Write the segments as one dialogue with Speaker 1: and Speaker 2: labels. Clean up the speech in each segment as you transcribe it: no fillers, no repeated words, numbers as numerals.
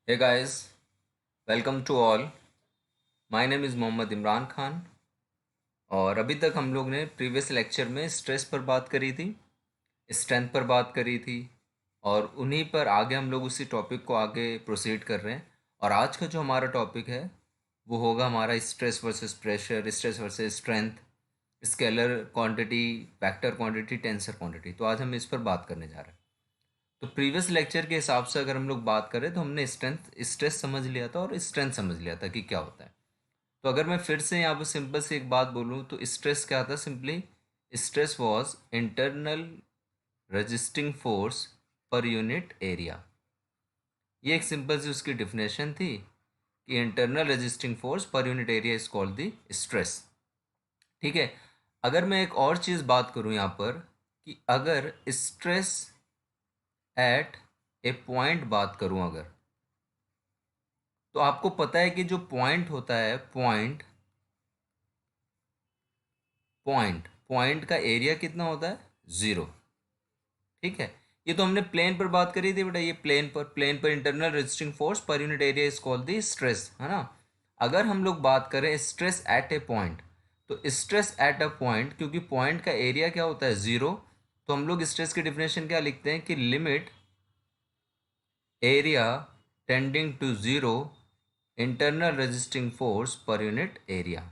Speaker 1: Hey guys, welcome to all. My name is Mohammad Imran Khan और अभी तक हम लोग ने प्रीवियस लेक्चर में स्ट्रेस पर बात करी थी, स्ट्रेंथ पर बात करी थी और उन्हीं पर आगे हम लोग उसी टॉपिक को आगे प्रोसीड कर रहे हैं। और आज का जो हमारा टॉपिक है वो होगा हमारा stress versus pressure, stress versus strength, scalar quantity, vector quantity, tensor quantity. तो आज हम इस पर बात करने जा रहे हैं। तो प्रीवियस लेक्चर के हिसाब से अगर हम लोग बात करें तो हमने स्ट्रेस समझ लिया था और स्ट्रेंथ समझ लिया था कि क्या होता है। तो अगर मैं फिर से यहाँ पर सिंपल से एक बात बोलूँ तो स्ट्रेस क्या था? Simply stress was internal resisting force पर यूनिट एरिया। ये एक सिंपल सी उसकी डिफिनेशन थी कि इंटरनल रजिस्टिंग फोर्स पर unit area is called the stress. ठीक है। अगर मैं एक और चीज़ बात करूँ यहाँ पर कि अगर स्ट्रेस एट ए पॉइंट बात करूँ अगर, तो आपको पता है कि जो पॉइंट होता है, पॉइंट पॉइंट पॉइंट का एरिया कितना होता है? ज़ीरो। ठीक है। ये तो हमने प्लेन पर बात करी थी बेटा। ये प्लेन पर इंटरनल रेजिस्टिंग फोर्स पर unit area is called the stress, है ना। अगर हम लोग बात करें स्ट्रेस एट ए पॉइंट, तो स्ट्रेस एट अ पॉइंट, क्योंकि पॉइंट का एरिया क्या होता है? ज़ीरो, तो हम लोग स्ट्रेस की डिफिनेशन क्या लिखते हैं कि limit area tending to zero internal resisting force पर यूनिट एरिया।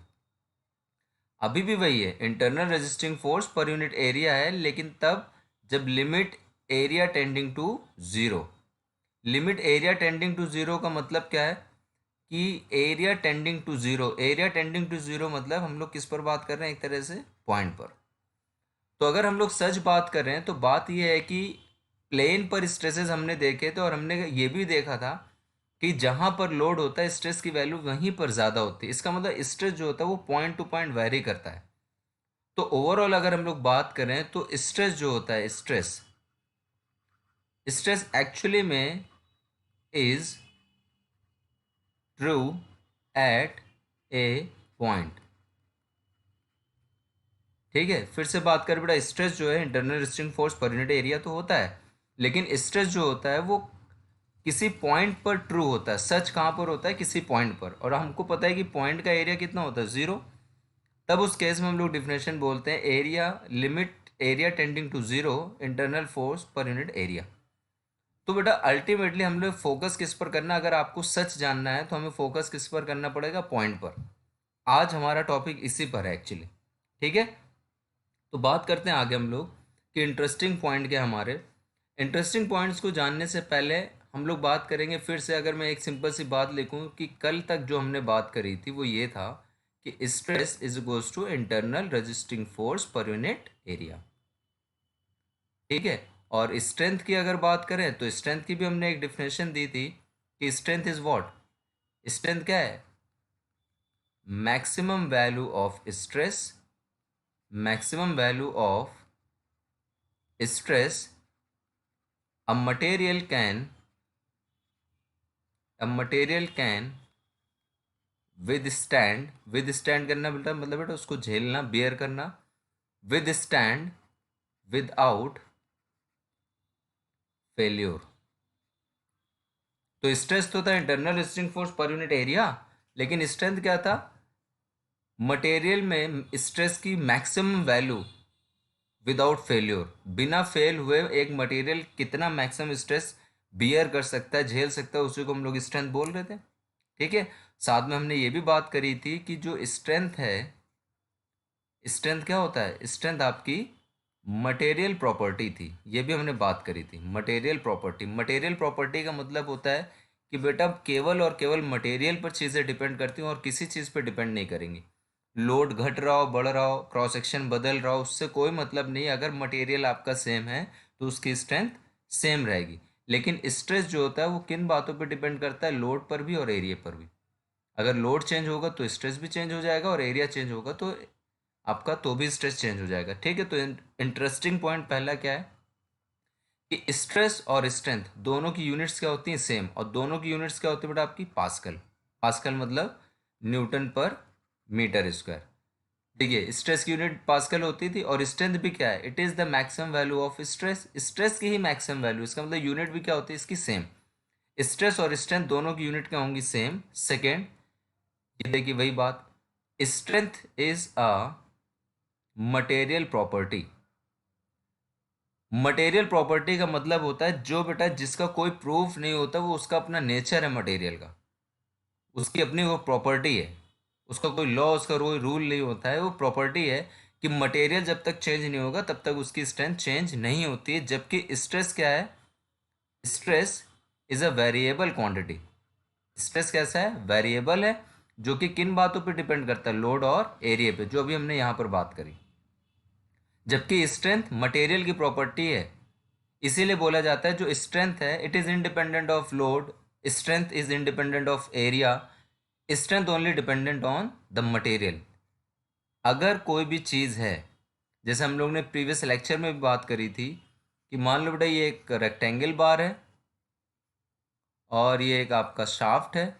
Speaker 1: अभी भी वही है, इंटरनल रेजिस्टिंग फोर्स पर यूनिट एरिया है, लेकिन तब जब limit area tending to zero. Limit area tending to zero का मतलब क्या है कि area tending to zero, area tending to zero मतलब हम लोग किस पर बात कर रहे हैं? एक तरह से पॉइंट पर। तो अगर हम लोग सच बात कर रहे हैं तो बात यह है कि प्लेन पर स्ट्रेसेस हमने देखे थे और हमने ये भी देखा था कि जहाँ पर लोड होता है स्ट्रेस की वैल्यू वहीं पर ज़्यादा होती है। इसका मतलब स्ट्रेस जो होता है वो पॉइंट टू पॉइंट वेरी करता है। तो ओवरऑल अगर हम लोग बात करें तो स्ट्रेस जो होता है, स्ट्रेस स्ट्रेस एक्चुअली में is true eight a point. ठीक है। फिर से बात करें बेटा, स्ट्रेस जो है इंटरनल रेजिस्टिंग फोर्स पर यूनिट एरिया तो होता है, लेकिन स्ट्रेस जो होता है वो किसी पॉइंट पर ट्रू होता है। सच कहाँ पर होता है? किसी पॉइंट पर। और हमको पता है कि पॉइंट का एरिया कितना होता है? ज़ीरो। तब उस केस में हम लोग डिफिनेशन बोलते हैं area, limit area tending to zero internal force पर यूनिट एरिया। तो बेटा अल्टीमेटली हम लोग फोकस किस पर करना है? अगर आपको सच जानना है तो हमें फोकस किस पर करना पड़ेगा? पॉइंट पर। आज हमारा टॉपिक इसी पर है एक्चुअली। ठीक है। तो बात करते हैं आगे हम लोग कि इंटरेस्टिंग पॉइंट क्या है हमारे। इंटरेस्टिंग पॉइंट्स को जानने से पहले हम लोग बात करेंगे फिर से। अगर मैं एक सिंपल सी बात लिखूं कि कल तक जो हमने बात करी थी वो ये था कि stress is equals to internal resisting force पर यूनिट एरिया। ठीक है। और स्ट्रेंथ की अगर बात करें तो स्ट्रेंथ की भी हमने एक डिफिनेशन दी थी कि स्ट्रेंथ इज व्हाट? स्ट्रेंथ क्या है? Maximum value of stress, maximum value of stress a material can a material can withstand, withstand करना बेटा मतलब बेटा उसको झेलना, बेयर करना, withstand without failure। तो स्ट्रेस तो था इंटरनल रेजिस्टिंग फोर्स पर यूनिट एरिया, लेकिन स्ट्रेंथ क्या था? मटेरियल में स्ट्रेस की मैक्सिमम वैल्यू विदाउट फेल्योर, बिना फेल हुए एक मटेरियल कितना मैक्सिमम स्ट्रेस बियर कर सकता है, झेल सकता है, उसी को हम लोग स्ट्रेंथ बोल रहे थे। ठीक है। साथ में हमने ये भी बात करी थी कि जो स्ट्रेंथ है, स्ट्रेंथ क्या होता है? स्ट्रेंथ आपकी मटेरियल प्रॉपर्टी थी। ये भी हमने बात करी थी, मटेरियल प्रॉपर्टी। मटेरियल प्रॉपर्टी का मतलब होता है कि बेटा केवल और केवल मटेरियल पर चीज़ें डिपेंड करती हैं और किसी चीज़ पर डिपेंड नहीं करेंगी। लोड घट रहा हो, बढ़ रहा हो, क्रॉस सेक्शन बदल रहा हो, उससे कोई मतलब नहीं। अगर मटेरियल आपका सेम है तो उसकी स्ट्रेंथ सेम रहेगी। लेकिन स्ट्रेस जो होता है वो किन बातों पर डिपेंड करता है? लोड पर भी और एरिया पर भी। अगर लोड चेंज होगा तो स्ट्रेस भी चेंज हो जाएगा, और एरिया चेंज होगा तो आपका तो भी स्ट्रेस चेंज हो जाएगा। ठीक है। तो इंटरेस्टिंग पॉइंट पहला क्या है कि स्ट्रेस और स्ट्रेंथ दोनों की यूनिट्स क्या होती हैं? सेम। और दोनों की यूनिट्स क्या होती है बेटा? आपकी पास्कल। पास्कल मतलब न्यूटन पर मीटर स्क्वायर। ठीक है। स्ट्रेस की यूनिट पास्कल होती थी और स्ट्रेंथ भी क्या है? It is the maximum value of stress. Stress की ही मैक्सिमम वैल्यू, इसका मतलब यूनिट भी क्या होती है इसकी? सेम। स्ट्रेस और स्ट्रेंथ दोनों की यूनिट क्या होंगी? सेम। सेकेंड, ये देखिए वही बात, strength is a material property. Material property का मतलब होता है जो बेटा जिसका कोई प्रूफ नहीं होता, वो उसका अपना नेचर है मटेरियल का, उसकी अपनी वो प्रॉपर्टी है, उसका कोई लॉ, उसका कोई रूल नहीं होता है, वो प्रॉपर्टी है कि मटेरियल जब तक चेंज नहीं होगा तब तक उसकी स्ट्रेंथ चेंज नहीं होती है। जबकि स्ट्रेस क्या है? Stress is a variable quantity. Stress कैसा है? वेरिएबल है, जो कि किन बातों पे डिपेंड करता है? लोड और एरिया पे, जो अभी हमने यहाँ पर बात करी। जबकि स्ट्रेंथ मटेरियल की प्रॉपर्टी है, इसीलिए बोला जाता है जो स्ट्रेंथ है it is independent of load, strength is independent of area, strength only dependent on the material. अगर कोई भी चीज़ है, जैसे हम लोग ने प्रीवियस लेक्चर में भी बात करी थी कि मान लो बेटा ये एक रेक्टेंगल बार है और ये एक आपका शाफ्ट है,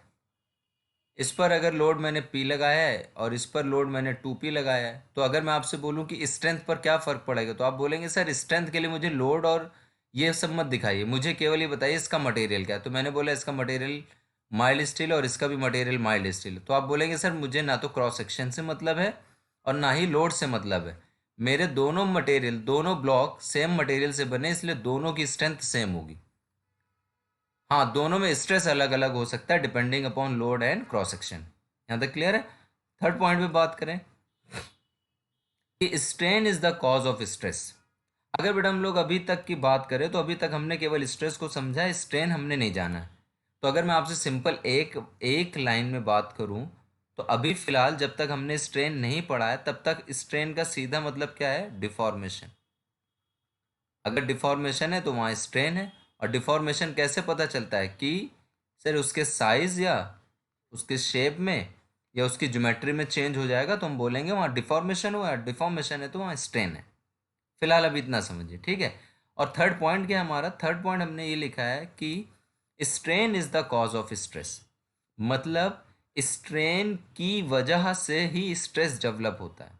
Speaker 1: इस पर अगर लोड मैंने P लगाया है और इस पर लोड मैंने 2P लगाया है, तो अगर मैं आपसे बोलूं कि स्ट्रेंथ पर क्या फ़र्क पड़ेगा, तो आप बोलेंगे सर स्ट्रेंथ के लिए मुझे लोड और ये सब मत दिखाइए, मुझे केवल ये बताइए इसका मटेरियल क्या है। तो मैंने बोला इसका मटेरियल माइल्ड स्टील और इसका भी मटेरियल माइल्ड स्टील। तो आप बोलेंगे सर मुझे ना तो क्रॉस सेक्शन से मतलब है और ना ही लोड से मतलब है, मेरे दोनों मटेरियल, दोनों ब्लॉक सेम मटेरियल से बने, इसलिए दोनों की स्ट्रेंथ सेम होगी। हाँ, दोनों में स्ट्रेस अलग अलग हो सकता है depending upon load and cross section. यहाँ तक क्लियर है? थर्ड पॉइंट पे बात करें कि strain is the cause of stress. अगर बेटा हम लोग अभी तक की बात करें तो अभी तक हमने केवल स्ट्रेस को समझा है, स्ट्रेन हमने नहीं जाना है। तो अगर मैं आपसे सिंपल एक एक लाइन में बात करूं, तो अभी फिलहाल जब तक हमने स्ट्रेन नहीं पढ़ा है तब तक स्ट्रेन का सीधा मतलब क्या है? डिफॉर्मेशन। अगर डिफॉर्मेशन है तो वहाँ स्ट्रेन है। और डिफॉर्मेशन कैसे पता चलता है? कि सर उसके साइज या उसके शेप में या उसकी ज्योमेट्री में चेंज हो जाएगा तो हम बोलेंगे वहाँ डिफॉर्मेशन हुआ है। डिफॉर्मेशन है तो वहाँ स्ट्रेन है। फिलहाल अभी इतना समझिए, ठीक है। और थर्ड पॉइंट क्या है हमारा? थर्ड पॉइंट हमने ये लिखा है कि strain is the cause of stress. मतलब स्ट्रेन की वजह से ही स्ट्रेस डेवलप होता है।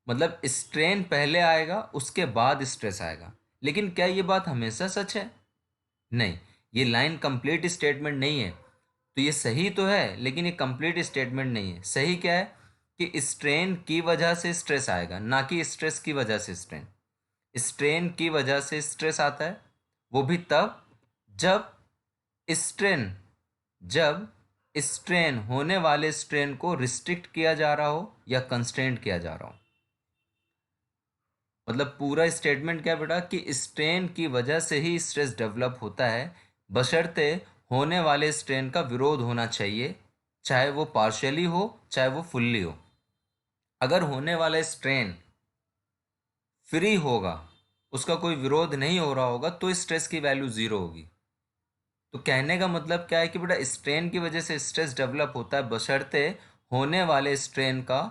Speaker 1: मतलब स्ट्रेन पहले आएगा उसके बाद स्ट्रेस आएगा। लेकिन क्या ये बात हमेशा सच है? नहीं, ये लाइन कंप्लीट स्टेटमेंट नहीं है। तो ये सही तो है लेकिन ये कंप्लीट स्टेटमेंट नहीं है। सही क्या है? कि स्ट्रेन की वजह से स्ट्रेस आएगा, ना कि स्ट्रेस की वजह से स्ट्रेन। स्ट्रेन की वजह से स्ट्रेस आता है, वो भी तब जब स्ट्रेन जब स्ट्रेन होने वाले स्ट्रेन को रिस्ट्रिक्ट किया जा रहा हो या कंस्ट्रेंट किया जा रहा हो। मतलब पूरा स्टेटमेंट क्या है बेटा? कि स्ट्रेन की वजह से ही स्ट्रेस डेवलप होता है, बशर्ते होने वाले स्ट्रेन का विरोध होना चाहिए, चाहे वो पार्शियली हो चाहे वो फुल्ली हो। अगर होने वाला स्ट्रेन फ्री होगा, उसका कोई विरोध नहीं हो रहा होगा, तो स्ट्रेस की वैल्यू ज़ीरो होगी। तो कहने का मतलब क्या है कि बेटा स्ट्रेन की वजह से स्ट्रेस डेवलप होता है, बशर्ते होने वाले स्ट्रेन का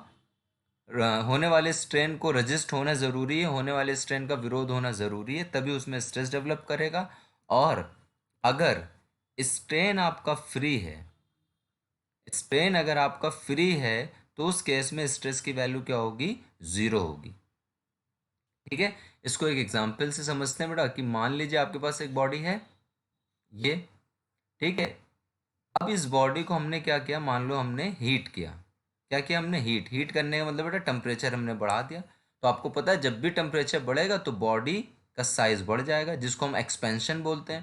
Speaker 1: होने वाले स्ट्रेन को रजिस्ट होना ज़रूरी है, होने वाले स्ट्रेन का विरोध होना ज़रूरी है, तभी उसमें स्ट्रेस डेवलप करेगा। और अगर स्ट्रेन आपका फ्री है, स्ट्रेन अगर आपका फ्री है, तो उस केस में स्ट्रेस की वैल्यू क्या होगी? ज़ीरो होगी। ठीक है, इसको एक एग्जाम्पल से समझते हैं बेटा। कि मान लीजिए आपके पास एक बॉडी है ये, ठीक है। अब इस बॉडी को हमने क्या किया? मान लो हमने हीट किया। क्या किया हमने? हीट करने का मतलब बेटा टेम्परेचर हमने बढ़ा दिया। तो आपको पता है जब भी टेम्परेचर बढ़ेगा तो बॉडी का साइज बढ़ जाएगा, जिसको हम एक्सपेंशन बोलते हैं।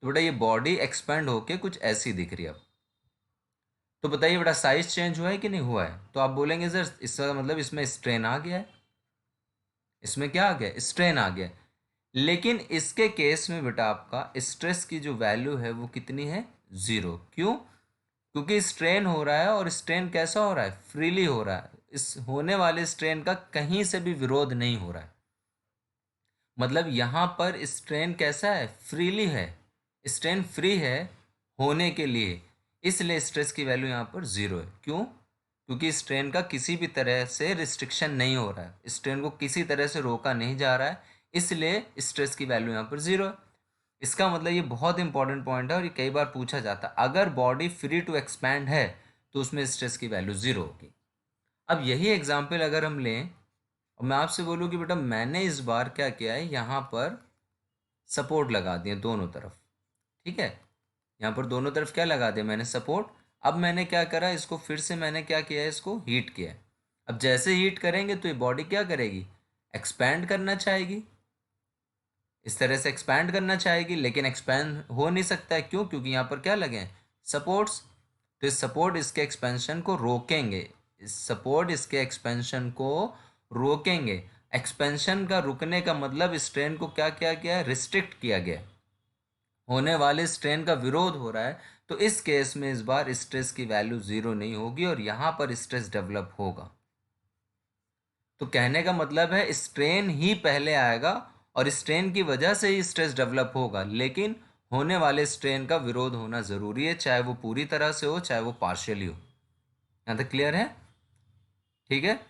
Speaker 1: तो बेटा ये बॉडी एक्सपेंड होके कुछ ऐसी दिख रही है अब। तो बताइए बेटा साइज चेंज हुआ है कि नहीं हुआ है? तो आप बोलेंगे सर इसका मतलब इसमें स्ट्रेन आ गया है। इसमें क्या आ गया? स्ट्रेन आ गया। लेकिन इसके केस में बेटा आपका स्ट्रेस की जो वैल्यू है वो कितनी है? ज़ीरो। क्यों? क्योंकि स्ट्रेन हो रहा है, और स्ट्रेन कैसा हो रहा है? फ्रीली हो रहा है। इस होने वाले स्ट्रेन का कहीं से भी विरोध नहीं हो रहा है। मतलब यहाँ पर स्ट्रेन कैसा है? फ्रीली है। स्ट्रेन फ्री है होने के लिए, इसलिए स्ट्रेस की वैल्यू यहाँ पर ज़ीरो है। क्यों? क्योंकि स्ट्रेन का किसी भी तरह से रिस्ट्रिक्शन नहीं हो रहा है, स्ट्रेन को किसी तरह से रोका नहीं जा रहा है, इसलिए स्ट्रेस की वैल्यू यहाँ पर ज़ीरो है। इसका मतलब ये बहुत इंपॉर्टेंट पॉइंट है और ये कई बार पूछा जाता है। अगर बॉडी फ्री टू एक्सपैंड है तो उसमें स्ट्रेस की वैल्यू ज़ीरो होगी। अब यही एग्जाम्पल अगर हम लें और मैं आपसे बोलूँ कि बेटा मैंने इस बार क्या किया है, यहाँ पर सपोर्ट लगा दिए दोनों तरफ, ठीक है, यहाँ पर दोनों तरफ क्या लगा दिया मैंने, सपोर्ट। अब मैंने क्या करा, इसको फिर से मैंने क्या किया है, इसको हीट किया है। अब जैसे हीट करेंगे तो ये बॉडी क्या करेगी, एक्सपैंड करना चाहेगी, इस तरह से एक्सपैंड करना चाहेगी, लेकिन एक्सपैंड हो नहीं सकता है। क्यों, क्योंकि यहाँ पर क्या लगे हैं, सपोर्ट्स। तो इस सपोर्ट इसके एक्सपेंशन को रोकेंगे, इस सपोर्ट इसके एक्सपेंशन को रोकेंगे। एक्सपेंशन का रुकने का मतलब स्ट्रेन को क्या किया गया, रिस्ट्रिक्ट किया गया, होने वाले स्ट्रेन का विरोध हो रहा है। तो इस केस में इस बार स्ट्रेस की वैल्यू जीरो नहीं होगी और यहाँ पर स्ट्रेस डेवलप होगा। तो कहने का मतलब है स्ट्रेन ही पहले आएगा और स्ट्रेन की वजह से ही स्ट्रेस डेवलप होगा, लेकिन होने वाले स्ट्रेन का विरोध होना ज़रूरी है, चाहे वो पूरी तरह से हो चाहे वो पार्शियली हो। यहाँ तक क्लियर है? ठीक है,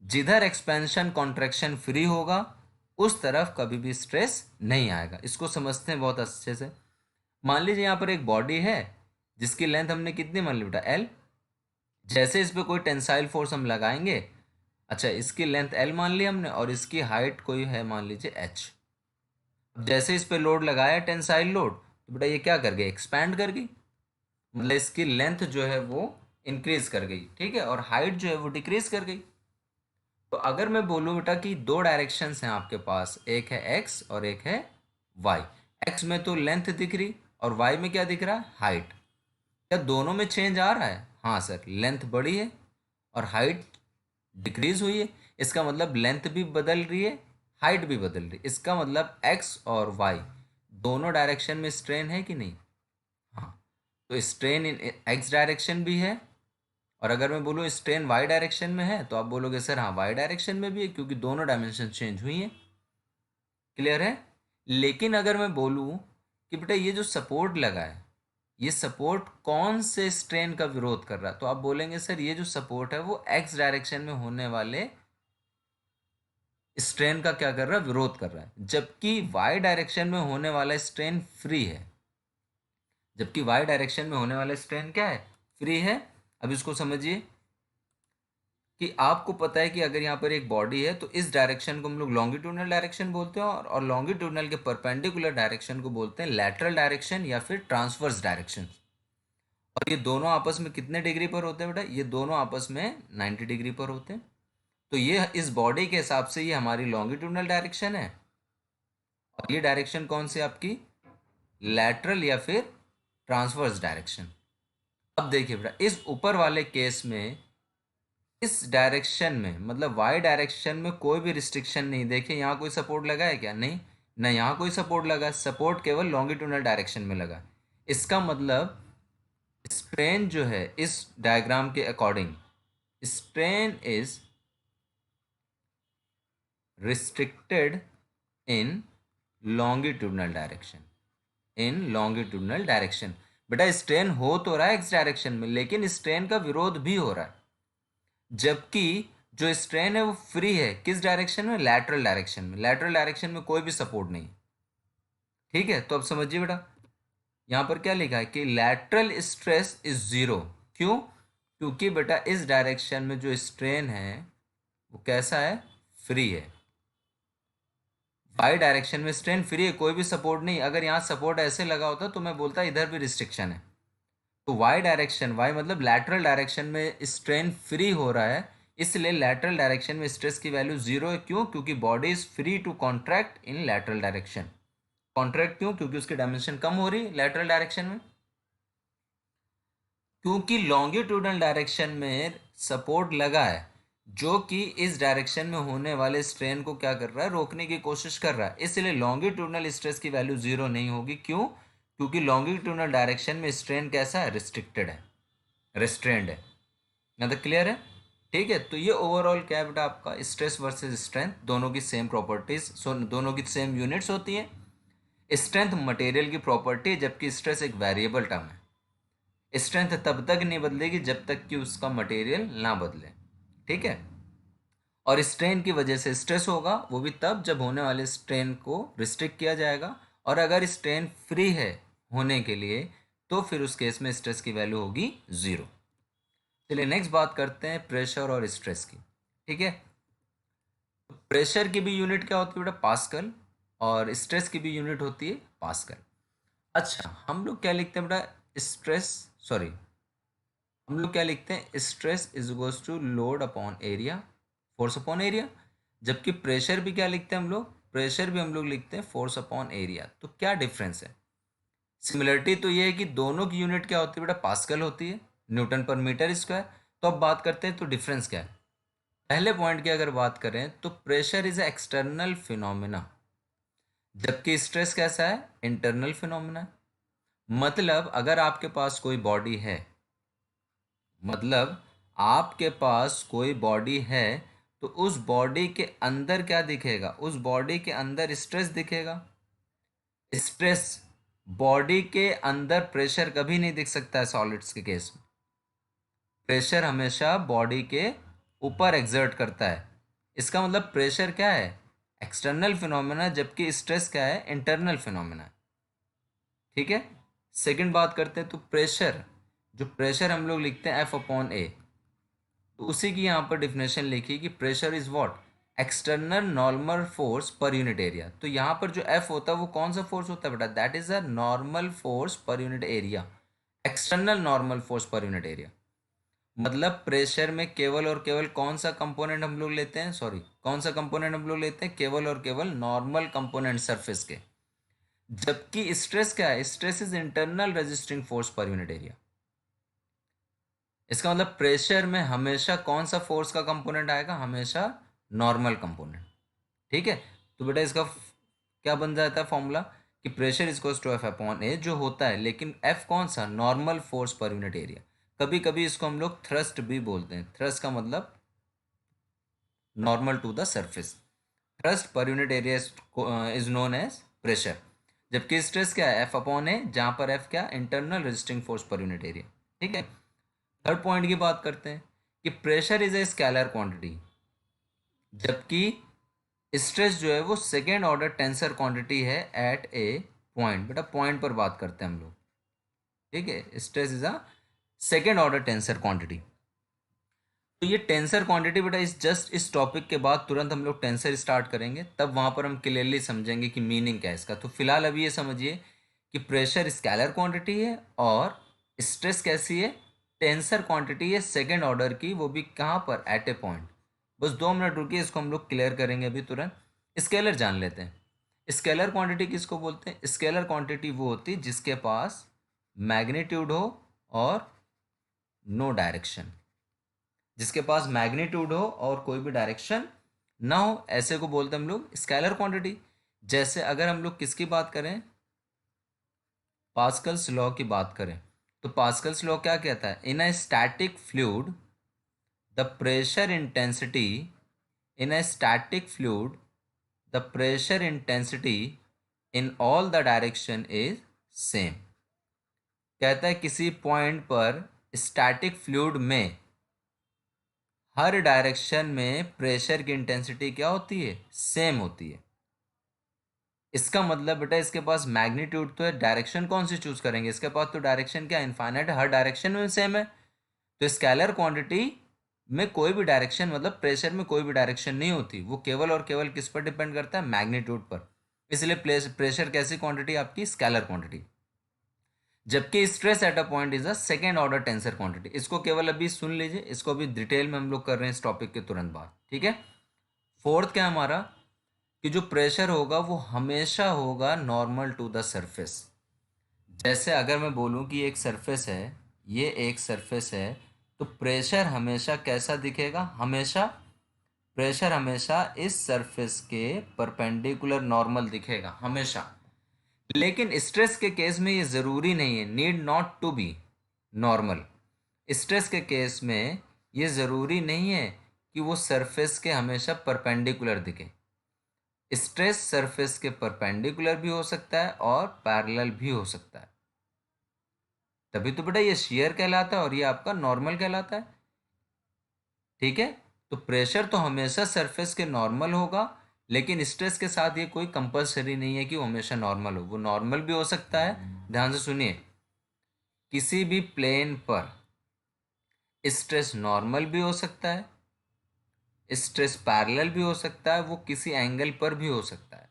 Speaker 1: जिधर एक्सपेंशन कॉन्ट्रैक्शन फ्री होगा उस तरफ कभी भी स्ट्रेस नहीं आएगा। इसको समझते हैं बहुत अच्छे से। मान लीजिए यहाँ पर एक बॉडी है जिसकी लेंथ हमने कितनी मान ली बेटा, एल। जैसे इस पर कोई टेंसाइल फोर्स हम लगाएंगे, अच्छा इसकी लेंथ एल मान ली हमने और इसकी हाइट कोई है मान लीजिए एच। जैसे इस पे लोड लगाया टेंसाइल लोड, तो बेटा ये क्या कर गई, एक्सपैंड कर गई, मतलब इसकी लेंथ जो है वो इंक्रीज कर गई, ठीक है, और हाइट जो है वो डिक्रीज कर गई। तो अगर मैं बोलूँ बेटा कि दो डायरेक्शंस हैं आपके पास, एक है एक्स और एक है वाई। एक्स में तो लेंथ दिख रही और वाई में क्या दिख रहा है, हाइट। क्या दोनों में चेंज आ रहा है? हाँ सर, लेंथ बढ़ी है और हाइट डिक्रीज हुई है। इसका मतलब लेंथ भी बदल रही है, हाइट भी बदल रही है। इसका मतलब एक्स और वाई दोनों डायरेक्शन में स्ट्रेन है कि नहीं? हाँ, तो स्ट्रेन इन एक्स डायरेक्शन भी है, और अगर मैं बोलूँ स्ट्रेन वाई डायरेक्शन में है तो आप बोलोगे सर हाँ वाई डायरेक्शन में भी है, क्योंकि दोनों डायमेंशन चेंज हुई हैं। क्लियर है? लेकिन अगर मैं बोलूँ कि बेटा ये जो सपोर्ट लगा है, ये सपोर्ट कौन से स्ट्रेन का विरोध कर रहा है, तो आप बोलेंगे सर ये जो सपोर्ट है वो एक्स डायरेक्शन में होने वाले स्ट्रेन का क्या कर रहा है, विरोध कर रहा है। जबकि वाई डायरेक्शन में होने वाला स्ट्रेन फ्री है, जबकि वाई डायरेक्शन में होने वाला स्ट्रेन क्या है, फ्री है। अब इसको समझिए कि आपको पता है कि अगर यहाँ पर एक बॉडी है तो इस डायरेक्शन को हम लोग लॉन्गिट्यूडनल डायरेक्शन बोलते हैं, और लॉन्गिट्यूडनल के परपेंडिकुलर डायरेक्शन को बोलते हैं लैटरल डायरेक्शन या फिर ट्रांसवर्स डायरेक्शन। और ये दोनों आपस में कितने डिग्री पर होते हैं बेटा, ये दोनों आपस में 90 डिग्री पर होते हैं। तो ये इस बॉडी के हिसाब से ये हमारी लॉन्गिट्यूडनल डायरेक्शन है, और ये डायरेक्शन कौन सी आपकी, लैटरल या फिर ट्रांसवर्स डायरेक्शन। अब देखिए बेटा इस ऊपर वाले केस में इस डायरेक्शन में मतलब वाई डायरेक्शन में कोई भी रिस्ट्रिक्शन नहीं। देखिए यहाँ कोई सपोर्ट लगा है क्या, नहीं ना, यहाँ कोई सपोर्ट लगा, सपोर्ट केवल लॉन्गिट्यूडनल डायरेक्शन में लगा। इसका मतलब स्ट्रेन जो है इस डायग्राम के according, strain is restricted in longitudinal direction, in longitudinal direction. बेटा स्ट्रेन हो तो रहा है एक्स डायरेक्शन में, लेकिन स्ट्रेन का विरोध भी हो रहा है। जबकि जो स्ट्रेन है वो फ्री है किस डायरेक्शन में, लैटरल डायरेक्शन में। लैटरल डायरेक्शन में कोई भी सपोर्ट नहीं। ठीक है, तो अब समझिए बेटा यहां पर क्या लिखा है कि लैटरल स्ट्रेस इज जीरो। क्यों? क्योंकि बेटा इस डायरेक्शन में जो स्ट्रेन है वो कैसा है, फ्री है। वाई डायरेक्शन में स्ट्रेन फ्री है, कोई भी सपोर्ट नहीं। अगर यहाँ सपोर्ट ऐसे लगा होता तो मैं बोलता इधर भी रिस्ट्रिक्शन है। तो वाई डायरेक्शन, वाई मतलब लैटरल डायरेक्शन में स्ट्रेन फ्री हो रहा है, इसलिए लैटरल डायरेक्शन में स्ट्रेस की वैल्यू जीरो है। क्यों? क्योंकि body is free to contract in lateral direction. Contract क्यों? क्योंकि उसकी डायमेंशन कम हो रही है लैटरल डायरेक्शन में। क्योंकि लॉन्गिट्यूडनल डायरेक्शन में सपोर्ट लगा है जो कि इस डायरेक्शन में होने वाले स्ट्रेन को क्या कर रहा है, रोकने की कोशिश कर रहा है, इसलिए लॉन्गिट्यूडनल स्ट्रेस की वैल्यू जीरो नहीं होगी। क्यों? क्योंकि लॉन्गिट्यूडनल डायरेक्शन में स्ट्रेन कैसा है, रिस्ट्रिक्टेड है, रिस्ट्रेंड है। यहाँ तक क्लियर है? ठीक है, तो ये ओवरऑल क्या है बेटा आपका, स्ट्रेस वर्सेस स्ट्रेंथ दोनों की सेम प्रॉपर्टीज, दोनों की सेम यूनिट्स होती है। स्ट्रेंथ मटेरियल की प्रॉपर्टी है, जबकि स्ट्रेस एक वेरिएबल टर्म है। स्ट्रेंथ तब तक नहीं बदलेगी जब तक कि उसका मटेरियल ना बदले। ठीक है, और स्ट्रेन की वजह से स्ट्रेस होगा वो भी तब जब होने वाले स्ट्रेन को रिस्ट्रिक्ट किया जाएगा, और अगर स्ट्रेन फ्री है होने के लिए तो फिर उस केस में स्ट्रेस की वैल्यू होगी जीरो। चलिए नेक्स्ट बात करते हैं प्रेशर और स्ट्रेस की। ठीक है, प्रेशर की भी यूनिट क्या होती है बेटा, पास्कल, और स्ट्रेस की भी यूनिट होती है पास्कल। अच्छा, हम लोग क्या लिखते हैं बेटा, स्ट्रेस, सॉरी, हम लोग क्या लिखते हैं, stress is equals to load upon area, force upon area. जबकि प्रेशर भी क्या लिखते हैं हम लोग, प्रेशर भी हम लोग लिखते हैं फोर्स अपॉन एरिया। तो क्या डिफरेंस है? सिमिलरिटी तो ये है कि दोनों की यूनिट क्या होती है बेटा, पास्कल होती है, न्यूटन पर मीटर स्क्वायर। तो अब बात करते हैं तो डिफरेंस क्या है। पहले पॉइंट की अगर बात करें तो प्रेशर इज एक्सटर्नल फिनोमिना, जबकि स्ट्रेस कैसा है, इंटरनल फिनोमिना। मतलब अगर आपके पास कोई बॉडी है, मतलब आपके पास कोई बॉडी है, तो उस बॉडी के अंदर क्या दिखेगा, उस बॉडी के अंदर स्ट्रेस दिखेगा। स्ट्रेस, बॉडी के अंदर प्रेशर कभी नहीं दिख सकता है सॉलिड्स के केस में। प्रेशर हमेशा बॉडी के ऊपर एक्सर्ट करता है। इसका मतलब प्रेशर क्या है, एक्सटर्नल फिनोमेना, जबकि स्ट्रेस क्या है, इंटरनल फिनोमेना। ठीक है। सेकंड बात करते हैं तो प्रेशर, जो प्रेशर हम लोग लिखते हैं एफ अपॉन ए, तो उसी की यहाँ पर डिफिनेशन लिखी कि pressure is what, external normal force पर यूनिट एरिया। तो यहाँ पर जो एफ होता है वो कौन सा फोर्स होता है बेटा, that is a normal force पर unit area, external normal force पर यूनिट एरिया। मतलब प्रेशर में केवल और केवल कौन सा कंपोनेंट हम लोग लेते हैं, सॉरी, कौन सा कंपोनेंट हम लोग लेते हैं, केवल और केवल नॉर्मल कंपोनेंट सरफेस के। जबकि स्ट्रेस क्या है, stress is internal resisting force पर यूनिट एरिया। इसका मतलब प्रेशर में हमेशा कौन सा फोर्स का कंपोनेंट आएगा, हमेशा नॉर्मल कंपोनेंट। ठीक है। तो बेटा इसका क्या बन जाता है फॉर्मूला, कि pressure is equals to F upon A, जो होता है, लेकिन एफ कौन सा, नॉर्मल फोर्स पर यूनिट एरिया। कभी कभी इसको हम लोग थ्रस्ट भी बोलते हैं, थ्रस्ट का मतलब normal to the surface. Thrust per unit area is known as pressure. जबकि स्ट्रेस क्या है, एफ अपॉन ए, जहां पर एफ क्या, इंटरनल रेजिस्टिंग फोर्स पर यूनिट एरिया। ठीक है। थर्ड पॉइंट की बात करते हैं कि pressure is a scalar quantity, जबकि स्ट्रेस जो है वो सेकेंड ऑर्डर टेंसर क्वांटिटी है एट ए पॉइंट। बेटा पॉइंट पर बात करते हैं हम लोग। ठीक है, stress is a second order tensor quantity. तो ये टेंसर क्वांटिटी बेटा इस टॉपिक के बाद तुरंत हम लोग टेंसर स्टार्ट करेंगे, तब वहां पर हम क्लियरली समझेंगे कि मीनिंग क्या है इसका। तो फिलहाल अभी ये समझिए कि प्रेशर स्केलर क्वांटिटी है और स्ट्रेस कैसी है, टेंसर क्वांटिटी है सेकेंड ऑर्डर की, वो भी कहाँ पर, एट ए पॉइंट। बस 2 मिनट रुकिए, इसको हम लोग क्लियर करेंगे अभी तुरंत। स्केलर जान लेते हैं। स्केलर क्वांटिटी किसको बोलते हैं, स्केलर क्वांटिटी वो होती है जिसके पास मैग्नीट्यूड हो और नो डायरेक्शन। जिसके पास मैग्नीट्यूड हो और कोई भी डायरेक्शन ना हो, ऐसे को बोलते हैं हम लोग स्केलर क्वांटिटी। जैसे अगर हम लोग किसकी बात करें, पास्कल्स लॉ की बात करें, तो पास्कल्स लॉ क्या कहता है, in a static fluid the pressure intensity, in a static fluid the pressure intensity in all the direction is same. कहता है किसी पॉइंट पर स्टैटिक फ्लूइड में हर डायरेक्शन में प्रेशर की इंटेंसिटी क्या होती है, सेम होती है। इसका मतलब बेटा इसके पास मैग्नीट्यूड तो है, डायरेक्शन कौन सी चूज करेंगे, इसके पास तो डायरेक्शन क्या इनफाइनाइट है, हर डायरेक्शन में सेम है। तो स्केलर क्वांटिटी में कोई भी डायरेक्शन, मतलब प्रेशर में कोई भी डायरेक्शन नहीं होती, वो केवल और केवल किस पर डिपेंड करता है, मैग्नीट्यूड पर। इसलिए प्रेशर कैसी क्वांटिटी आपकी, स्केलर क्वांटिटी। जबकि stress at a point is a second order tensor quantity. इसको केवल अभी सुन लीजिए, इसको अभी डिटेल में हम लोग कर रहे हैं इस टॉपिक के तुरंत बाद। ठीक है। फोर्थ क्या हमारा, कि जो प्रेशर होगा वो हमेशा होगा नॉर्मल टू द सरफेस। जैसे अगर मैं बोलूं कि एक सरफेस है, ये एक सरफेस है, तो प्रेशर हमेशा कैसा दिखेगा, हमेशा प्रेशर हमेशा इस सरफेस के परपेंडिकुलर नॉर्मल दिखेगा हमेशा। लेकिन स्ट्रेस के केस में ये ज़रूरी नहीं है, need not to be normal. Stress के केस में ये ज़रूरी नहीं है कि वो सरफेस के हमेशा परपेंडिकुलर दिखे। स्ट्रेस सरफेस के परपेंडिकुलर भी हो सकता है और पैरेलल भी हो सकता है। तभी तो बेटा ये शेयर कहलाता है और ये आपका नॉर्मल कहलाता है। ठीक है। तो प्रेशर तो हमेशा सरफेस के नॉर्मल होगा, लेकिन स्ट्रेस के साथ ये कोई कंपलसरी नहीं है कि वो हमेशा नॉर्मल हो, वो नॉर्मल भी हो सकता है। ध्यान से सुनिए, किसी भी प्लेन पर स्ट्रेस नॉर्मल भी हो सकता है, स्ट्रेस पैरेलल भी हो सकता है, वो किसी एंगल पर भी हो सकता है।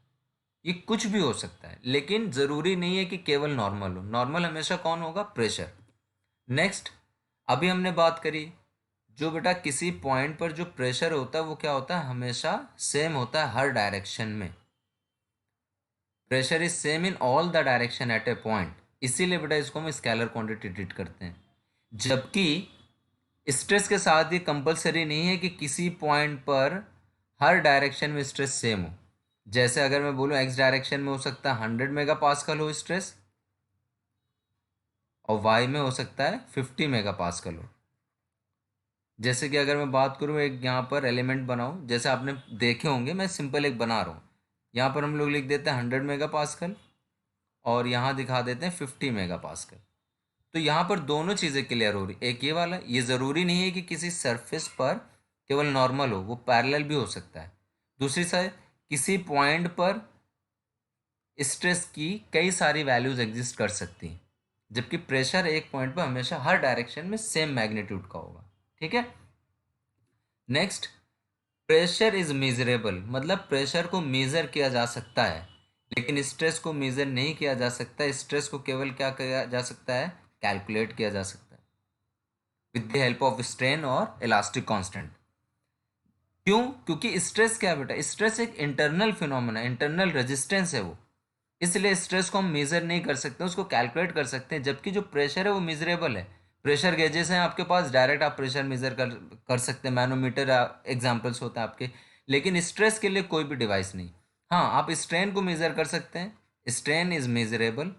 Speaker 1: ये कुछ भी हो सकता है, लेकिन ज़रूरी नहीं है कि केवल नॉर्मल हो। नॉर्मल हमेशा कौन होगा? प्रेशर। नेक्स्ट, अभी हमने बात करी जो बेटा किसी पॉइंट पर जो प्रेशर होता है वो क्या होता है? हमेशा सेम होता है हर डायरेक्शन में। Pressure is same in all the direction at a point, इसीलिए बेटा इसको हम स्केलर क्वांटिटी ट्रीट करते हैं। जबकि स्ट्रेस के साथ ये कंपलसरी नहीं है कि किसी पॉइंट पर हर डायरेक्शन में स्ट्रेस सेम हो। जैसे अगर मैं बोलूँ एक्स डायरेक्शन में हो सकता है 100 मेगा पास्कल हो स्ट्रेस, और वाई में हो सकता है 50 मेगा पास्कल हो। जैसे कि अगर मैं बात करूँ एक यहाँ पर एलिमेंट बनाऊँ, जैसे आपने देखे होंगे, मैं सिंपल एक बना रहा हूँ। यहाँ पर हम लोग लिख देते हैं 100 मेगा पास्कल और यहाँ दिखा देते हैं 50 मेगा पास्कल। तो यहाँ पर दोनों चीज़ें क्लियर हो रही। एक ये वाला, ये ज़रूरी नहीं है कि किसी सरफेस पर केवल नॉर्मल हो, वो पैरेलल भी हो सकता है। दूसरी साइड, किसी पॉइंट पर स्ट्रेस की कई सारी वैल्यूज एग्जिस्ट कर सकती हैं, जबकि प्रेशर एक पॉइंट पर हमेशा हर डायरेक्शन में सेम मैग्नीट्यूड का होगा। ठीक है। नेक्स्ट, प्रेशर इज मेजरेबल, मतलब प्रेशर को मेज़र किया जा सकता है, लेकिन स्ट्रेस को मेज़र नहीं किया जा सकता। स्ट्रेस को केवल क्या किया जा सकता है? कैलकुलेट किया जा सकता है with the help of strain और इलास्टिक कांस्टेंट। क्यों? क्योंकि स्ट्रेस क्या है बेटा? स्ट्रेस एक इंटरनल फिनोमेना, इंटरनल रेजिस्टेंस है वो, इसलिए स्ट्रेस को हम मेज़र नहीं कर सकते, उसको कैलकुलेट कर सकते हैं। जबकि जो प्रेशर है वो मेजरेबल है। प्रेशर गेजेस हैं आपके पास, डायरेक्ट आप प्रेशर मेज़र कर सकते हैं, मैनोमीटर एग्जाम्पल्स होते हैं आपके। लेकिन स्ट्रेस के लिए कोई भी डिवाइस नहीं। हाँ, आप स्ट्रेन को मेज़र कर सकते हैं, strain is measurable,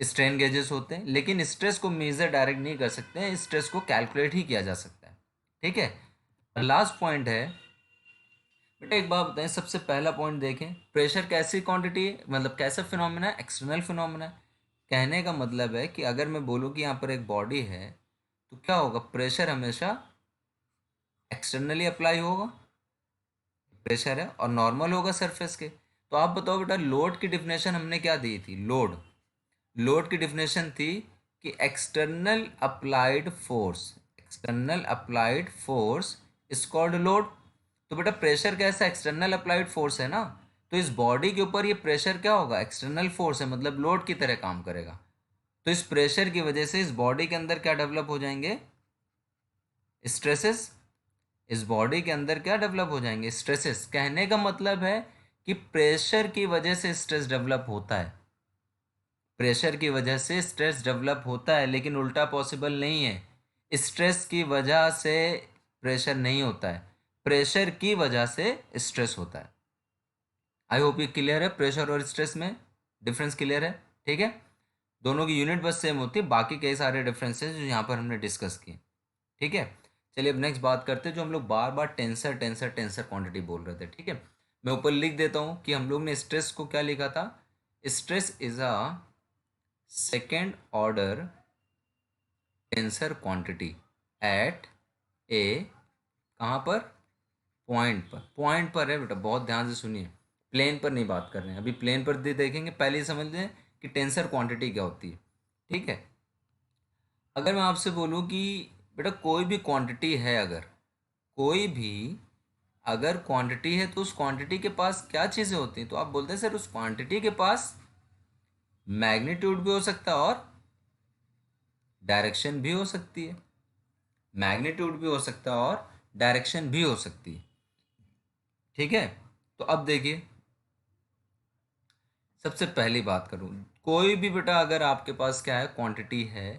Speaker 1: strain gauges होते हैं, लेकिन स्ट्रेस को मेज़र डायरेक्ट नहीं कर सकते हैं, स्ट्रेस को कैलकुलेट ही किया जा सकता है। ठीक है। लास्ट पॉइंट है बेटा, एक बात बताएं, सबसे पहला पॉइंट देखें, प्रेशर कैसी क्वांटिटी है, मतलब कैसा फिनोमेना है? एक्सटर्नल फिनोमेना है। कहने का मतलब है कि अगर मैं बोलूँ कि यहाँ पर एक बॉडी है, तो क्या होगा? प्रेशर हमेशा एक्सटर्नली अप्लाई होगा, प्रेशर है, और नॉर्मल होगा सरफेस के। तो आप बताओ बेटा, लोड की डिफिनेशन हमने क्या दी थी? लोड की डिफिनेशन थी कि external applied force, external applied force is called load. तो बेटा प्रेशर कैसा? एक्सटर्नल अप्लाइड फोर्स है ना, तो इस बॉडी के ऊपर ये प्रेशर क्या होगा? एक्सटर्नल फोर्स है, मतलब लोड की तरह काम करेगा। तो इस प्रेशर की वजह से इस बॉडी के अंदर क्या डेवलप हो जाएंगे? स्ट्रेसेस। इस बॉडी के अंदर क्या डेवलप हो जाएंगे? स्ट्रेसेस। कहने का मतलब है कि प्रेशर की वजह से स्ट्रेस डेवलप होता है, प्रेशर की वजह से स्ट्रेस डेवलप होता है, लेकिन उल्टा पॉसिबल नहीं है। स्ट्रेस की वजह से प्रेशर नहीं होता है, प्रेशर की वजह से स्ट्रेस होता है। आई होप ये क्लियर है, प्रेशर और स्ट्रेस में डिफरेंस क्लियर है। ठीक है। दोनों की यूनिट बस सेम होती है, बाकी कई सारे डिफरेंसेस जो यहाँ पर हमने डिस्कस किए। ठीक है। चलिए अब नेक्स्ट बात करते हैं, जो हम लोग बार बार टेंसर टेंसर टेंसर क्वांटिटी बोल रहे थे। ठीक है। मैं ऊपर लिख देता हूँ कि हम लोग ने स्ट्रेस को क्या लिखा था? Stress is a second order tensor quantity at a, कहाँ पर? पॉइंट पर। पॉइंट पर है बेटा, बहुत ध्यान से सुनिए, प्लेन पर नहीं बात कर रहे हैं। अभी प्लेन पर देखेंगे, पहले ही समझ लें कि टेंसर क्वांटिटी क्या होती है। ठीक है। अगर मैं आपसे बोलूँ कि बेटा कोई भी क्वांटिटी है, अगर कोई भी अगर क्वांटिटी है, तो उस क्वांटिटी के पास क्या चीज़ें होती हैं? तो आप बोलते हैं सर उस क्वांटिटी के पास मैग्नीट्यूड भी हो सकता है और डायरेक्शन भी हो सकती है। मैग्नीट्यूड भी हो सकता है और डायरेक्शन भी हो सकती है। ठीक है। तो अब देखिए, सबसे पहली बात करूँ, कोई भी बेटा अगर आपके पास क्या है, क्वांटिटी है,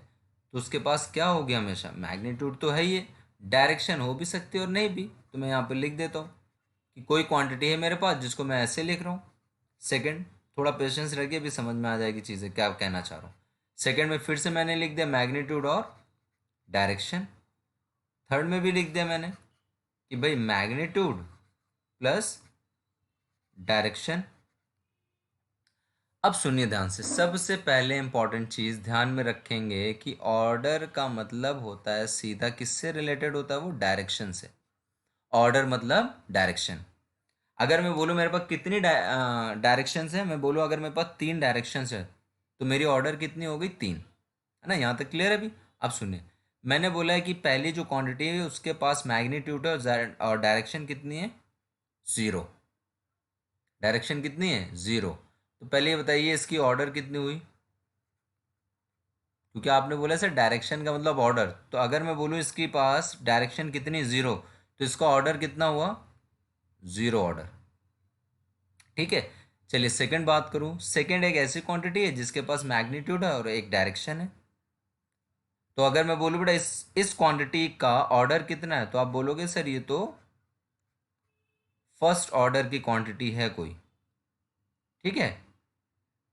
Speaker 1: तो उसके पास क्या होगी? हमेशा मैग्नीट्यूड तो है ही है, डायरेक्शन हो भी सकती है और नहीं भी। तो मैं यहाँ पर लिख देता हूँ कि कोई क्वांटिटी है मेरे पास जिसको मैं ऐसे लिख रहा हूँ। सेकंड, थोड़ा पेशेंस रखिए, अभी समझ में आ जाएगी चीज़ें क्या कहना चाह रहा हूँ। सेकंड में फिर से मैंने लिख दिया मैग्नीट्यूड और डायरेक्शन। थर्ड में भी लिख दिया मैंने कि भाई मैग्नीट्यूड प्लस डायरेक्शन। अब सुनिए ध्यान से, सबसे पहले इंपॉर्टेंट चीज़ ध्यान में रखेंगे कि ऑर्डर का मतलब होता है सीधा किससे रिलेटेड होता है? वो डायरेक्शन से। ऑर्डर मतलब डायरेक्शन। अगर मैं बोलूँ मेरे पास कितनी डायरेक्शंस है, मैं बोलूँ अगर मेरे पास 3 डायरेक्शंस है, तो मेरी ऑर्डर कितनी हो गई? 3, है ना? यहाँ तक क्लियर है अभी? अब सुनिए, मैंने बोला है कि पहली जो क्वांटिटी है उसके पास मैग्नीट्यूड है और डायरेक्शन कितनी है? 0। डायरेक्शन कितनी है, 0। तो पहले ये बताइए इसकी ऑर्डर कितनी हुई, क्योंकि आपने बोला सर डायरेक्शन का मतलब ऑर्डर, तो अगर मैं बोलूँ इसके पास डायरेक्शन कितनी, 0, तो इसका ऑर्डर कितना हुआ, 0 ऑर्डर। ठीक है। चलिए सेकंड बात करूँ, सेकंड एक ऐसी क्वांटिटी है जिसके पास मैग्नीट्यूड है और एक डायरेक्शन है। तो अगर मैं बोलूँ बेटा इस क्वांटिटी का ऑर्डर कितना है, तो आप बोलोगे सर ये तो फर्स्ट ऑर्डर की क्वांटिटी है कोई। ठीक है।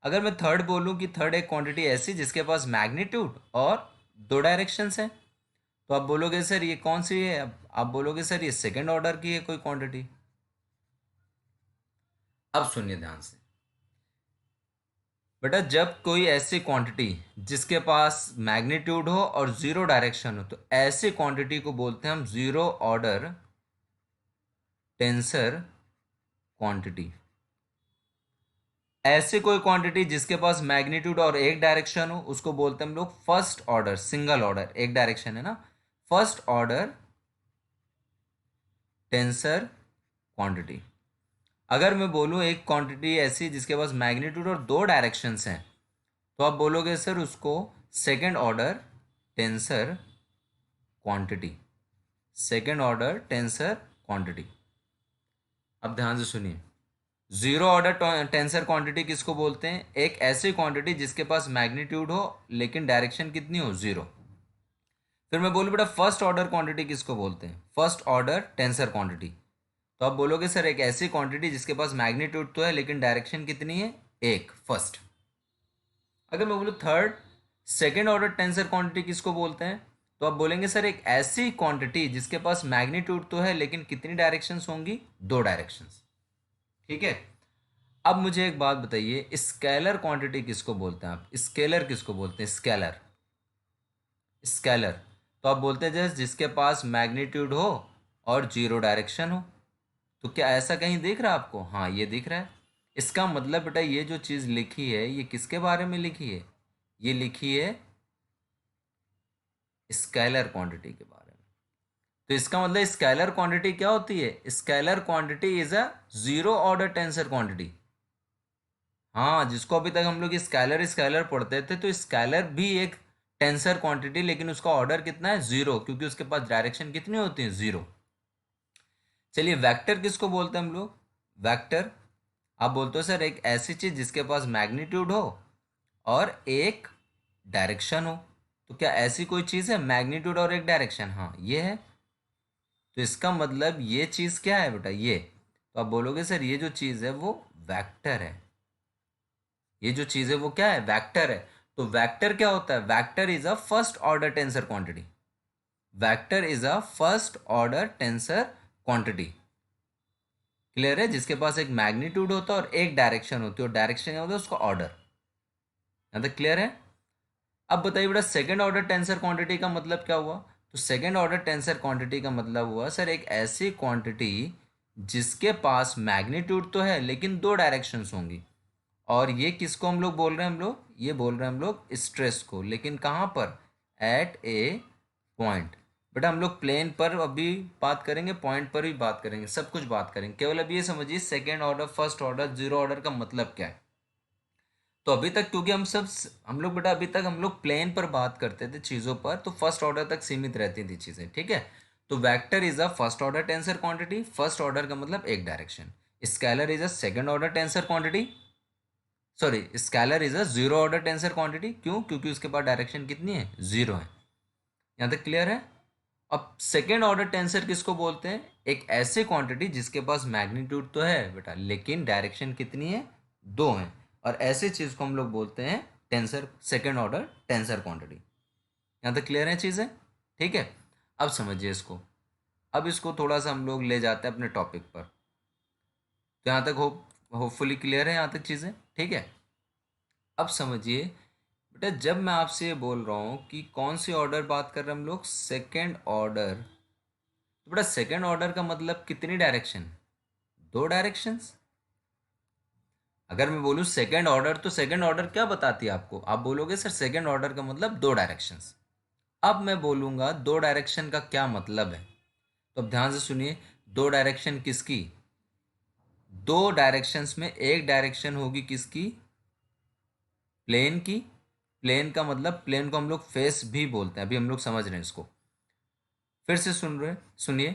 Speaker 1: अगर मैं थर्ड बोलूँ कि थर्ड एक क्वांटिटी ऐसी जिसके पास मैग्नीट्यूड और 2 डायरेक्शंस हैं, तो आप बोलोगे सर ये कौन सी है, आप बोलोगे सर ये सेकंड ऑर्डर की है कोई क्वांटिटी। अब सुनिए ध्यान से बेटा, जब कोई ऐसी क्वांटिटी जिसके पास मैग्नीट्यूड हो और 0 डायरेक्शन हो, तो ऐसी क्वांटिटी को बोलते हैं हम 0 ऑर्डर टेंसर क्वांटिटी। ऐसे कोई क्वांटिटी जिसके पास मैग्नीट्यूड और एक डायरेक्शन हो उसको बोलते हैं हम लोग फर्स्ट ऑर्डर, सिंगल ऑर्डर, एक डायरेक्शन है ना, फर्स्ट ऑर्डर टेंसर क्वांटिटी। अगर मैं बोलूं एक क्वांटिटी ऐसी जिसके पास मैग्नीट्यूड और 2 डायरेक्शंस हैं, तो आप बोलोगे सर उसको second order tensor quantity, second order tensor quantity. अब ध्यान से सुनिए, 0 ऑर्डर टेंसर क्वांटिटी किसको बोलते हैं, एक ऐसी क्वांटिटी जिसके पास मैग्नीट्यूड हो लेकिन डायरेक्शन कितनी हो, 0। फिर मैं बोलूँ बेटा फर्स्ट ऑर्डर क्वांटिटी किसको बोलते हैं, फर्स्ट ऑर्डर टेंसर क्वांटिटी। तो आप बोलोगे सर एक ऐसी क्वांटिटी जिसके पास मैग्नीट्यूड तो है लेकिन डायरेक्शन कितनी है, एक, फर्स्ट। अगर मैं बोलूँ third second order tensor quantity किसको बोलते हैं, तो आप बोलेंगे सर एक ऐसी क्वांटिटी जिसके पास मैग्नीट्यूड तो है लेकिन कितनी डायरेक्शंस होंगी, 2 डायरेक्शंस। ठीक है। अब मुझे एक बात बताइए, स्केलर क्वांटिटी किसको बोलते हैं, आप स्केलर किसको बोलते हैं, स्केलर, स्केलर। तो आप बोलते हैं जैसे जिसके पास मैग्नीट्यूड हो और 0 डायरेक्शन हो। तो क्या ऐसा कहीं दिख रहा है आपको, हाँ ये दिख रहा है। इसका मतलब बेटा ये जो चीज़ लिखी है ये किसके बारे में लिखी है, ये लिखी है स्केलर क्वांटिटी के बारे में। तो इसका मतलब स्केलर क्वांटिटी क्या होती है, scalar quantity is a 0 order tensor quantity. हाँ, जिसको अभी तक हम लोग स्केलर स्केलर पढ़ते थे, तो स्केलर भी एक टेंसर क्वांटिटी, लेकिन उसका ऑर्डर कितना है, 0, क्योंकि उसके पास डायरेक्शन कितनी होती है, 0। चलिए वेक्टर किसको बोलते हैं हम लोग, वेक्टर आप बोलते हो सर एक ऐसी चीज जिसके पास मैग्नीट्यूड हो और एक डायरेक्शन हो। तो क्या ऐसी कोई चीज है मैग्नीट्यूड और एक डायरेक्शन, हाँ ये है। तो इसका मतलब ये चीज क्या है बेटा, ये, तो आप बोलोगे सर ये जो चीज है वो वेक्टर है, ये जो चीज है वो क्या है, वेक्टर है। तो वेक्टर क्या होता है, vector is a first order tensor quantity, vector is a first order tensor quantity. Clear है, जिसके पास एक मैग्नीट्यूड होता है और एक डायरेक्शन होती है, और डायरेक्शन क्या होता है उसका ऑर्डर। यहाँ तक क्लियर है। अब बताइए बेटा सेकंड ऑर्डर टेंसर क्वांटिटी का मतलब क्या हुआ, तो सेकंड ऑर्डर टेंसर क्वांटिटी का मतलब हुआ सर एक ऐसी क्वांटिटी जिसके पास मैग्नीट्यूड तो है लेकिन 2 डायरेक्शंस होंगी। और ये किसको हम लोग बोल रहे हैं, हम लोग ये बोल रहे हैं हम लोग स्ट्रेस को, लेकिन कहाँ पर, एट ए पॉइंट। बेटा हम लोग प्लेन पर अभी बात करेंगे, पॉइंट पर भी बात करेंगे, सब कुछ बात करेंगे, केवल अभी ये समझिए second order first order 0 order का मतलब क्या है। तो अभी तक क्योंकि हम लोग बेटा अभी तक हम लोग प्लेन पर बात करते थे चीज़ों पर, तो फर्स्ट ऑर्डर तक सीमित रहती थी चीज़ें। ठीक है। तो vector is a first order tensor quantity, first order का मतलब एक direction. Scalar is a second order tensor quantity, sorry scalar is a 0 order tensor quantity, क्यों, क्योंकि उसके पास डायरेक्शन कितनी है, 0 है। यहाँ तक क्लियर है। अब सेकेंड ऑर्डर टेंसर किसको बोलते हैं, एक ऐसी क्वांटिटी जिसके पास मैग्नीट्यूड तो है बेटा लेकिन डायरेक्शन कितनी है, 2 है, और ऐसी चीज को हम लोग बोलते हैं tensor, second order tensor quantity. यहाँ तक क्लियर है चीजें। ठीक है। अब समझिए इसको, अब इसको थोड़ा सा हम लोग ले जाते हैं अपने टॉपिक पर। तो यहाँ तक होपफुली क्लियर है यहाँ तक चीजें। ठीक है। अब समझिए बेटा, जब मैं आपसे ये बोल रहा हूँ कि कौन सी ऑर्डर बात कर रहे हैं हम लोग, सेकेंड ऑर्डर, तो बेटा सेकेंड ऑर्डर का मतलब कितनी डायरेक्शन, 2 डायरेक्शंस। अगर मैं बोलूँ सेकेंड ऑर्डर, तो सेकेंड ऑर्डर क्या बताती है आपको, आप बोलोगे सर सेकेंड ऑर्डर का मतलब 2 डायरेक्शंस। अब मैं बोलूँगा 2 डायरेक्शन का क्या मतलब है, तो अब ध्यान से सुनिए, 2 डायरेक्शन किसकी, दो डायरेक्शंस में एक डायरेक्शन होगी किसकी? प्लेन की। प्लेन का मतलब, प्लेन को हम लोग फेस भी बोलते हैं, अभी हम लोग समझ रहे हैं इसको। फिर से सुनिए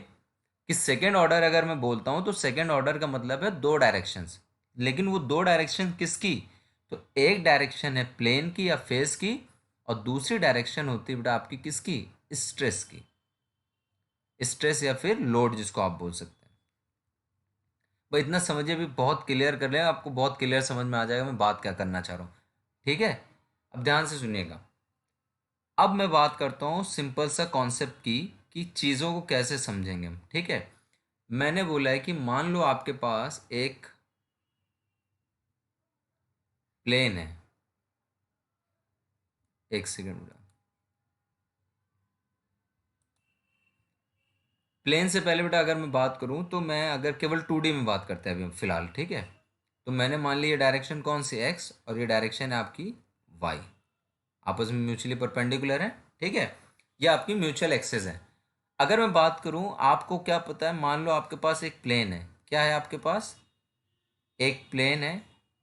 Speaker 1: कि सेकेंड ऑर्डर अगर मैं बोलता हूं तो सेकेंड ऑर्डर का मतलब है दो डायरेक्शंस, लेकिन वो दो डायरेक्शन किसकी? तो एक डायरेक्शन है प्लेन की या फेस की, और दूसरी डायरेक्शन होती है बेटा आपकी किसकी? स्ट्रेस की। स्ट्रेस या फिर लोड जिसको आप बोल सकते हैं। भाई इतना समझिए, भी बहुत क्लियर कर लें, आपको बहुत क्लियर समझ में आ जाएगा मैं बात क्या करना चाह रहा हूँ। ठीक है, अब ध्यान से सुनिएगा। अब मैं बात करता हूँ सिंपल सा कॉन्सेप्ट की, कि चीज़ों को कैसे समझेंगे हम। ठीक है, मैंने बोला है कि मान लो आपके पास एक प्लेन है। एक सेकेंड बेटा, प्लेन से पहले बेटा अगर मैं बात करूं तो मैं अगर केवल 2D में बात करते हैं अभी फिलहाल। ठीक है, तो मैंने मान ली ये डायरेक्शन कौन सी? एक्स, और ये डायरेक्शन है आपकी वाई। आपस में म्यूचुअली परपेंडिकुलर है। ठीक है, ये आपकी म्यूचुअल एक्सेस है। अगर मैं बात करूं, आपको क्या पता है, मान लो आपके पास एक प्लेन है। क्या है आपके पास? एक प्लेन है,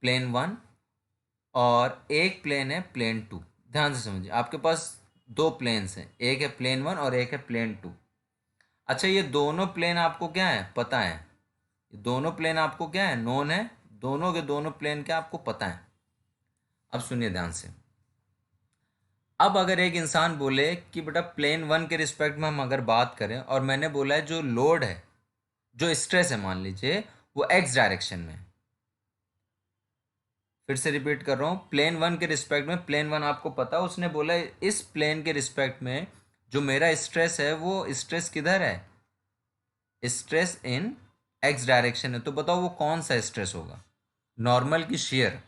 Speaker 1: प्लेन वन, और एक प्लेन है प्लेन टू। ध्यान से समझिए, आपके पास दो प्लेन्स हैं, एक है प्लेन वन और एक है प्लेन टू। अच्छा, ये दोनों प्लेन आपको क्या है? पता है। ये दोनों प्लेन आपको क्या है? नोन है। दोनों के दोनों प्लेन क्या आपको पता है? अब सुनिए ध्यान से। अब अगर एक इंसान बोले कि बेटा प्लेन वन के रिस्पेक्ट में हम अगर बात करें, और मैंने बोला है जो लोड है, जो स्ट्रेस है, मान लीजिए वो एक्स डायरेक्शन में है। फिर से रिपीट कर रहा हूँ, प्लेन वन के रिस्पेक्ट में, प्लेन वन आपको पता है, उसने बोला है इस प्लेन के रिस्पेक्ट में जो मेरा स्ट्रेस है वो स्ट्रेस किधर है? स्ट्रेस इन एक्स डायरेक्शन है। तो बताओ वो कौन सा स्ट्रेस होगा, नॉर्मल की शेयर?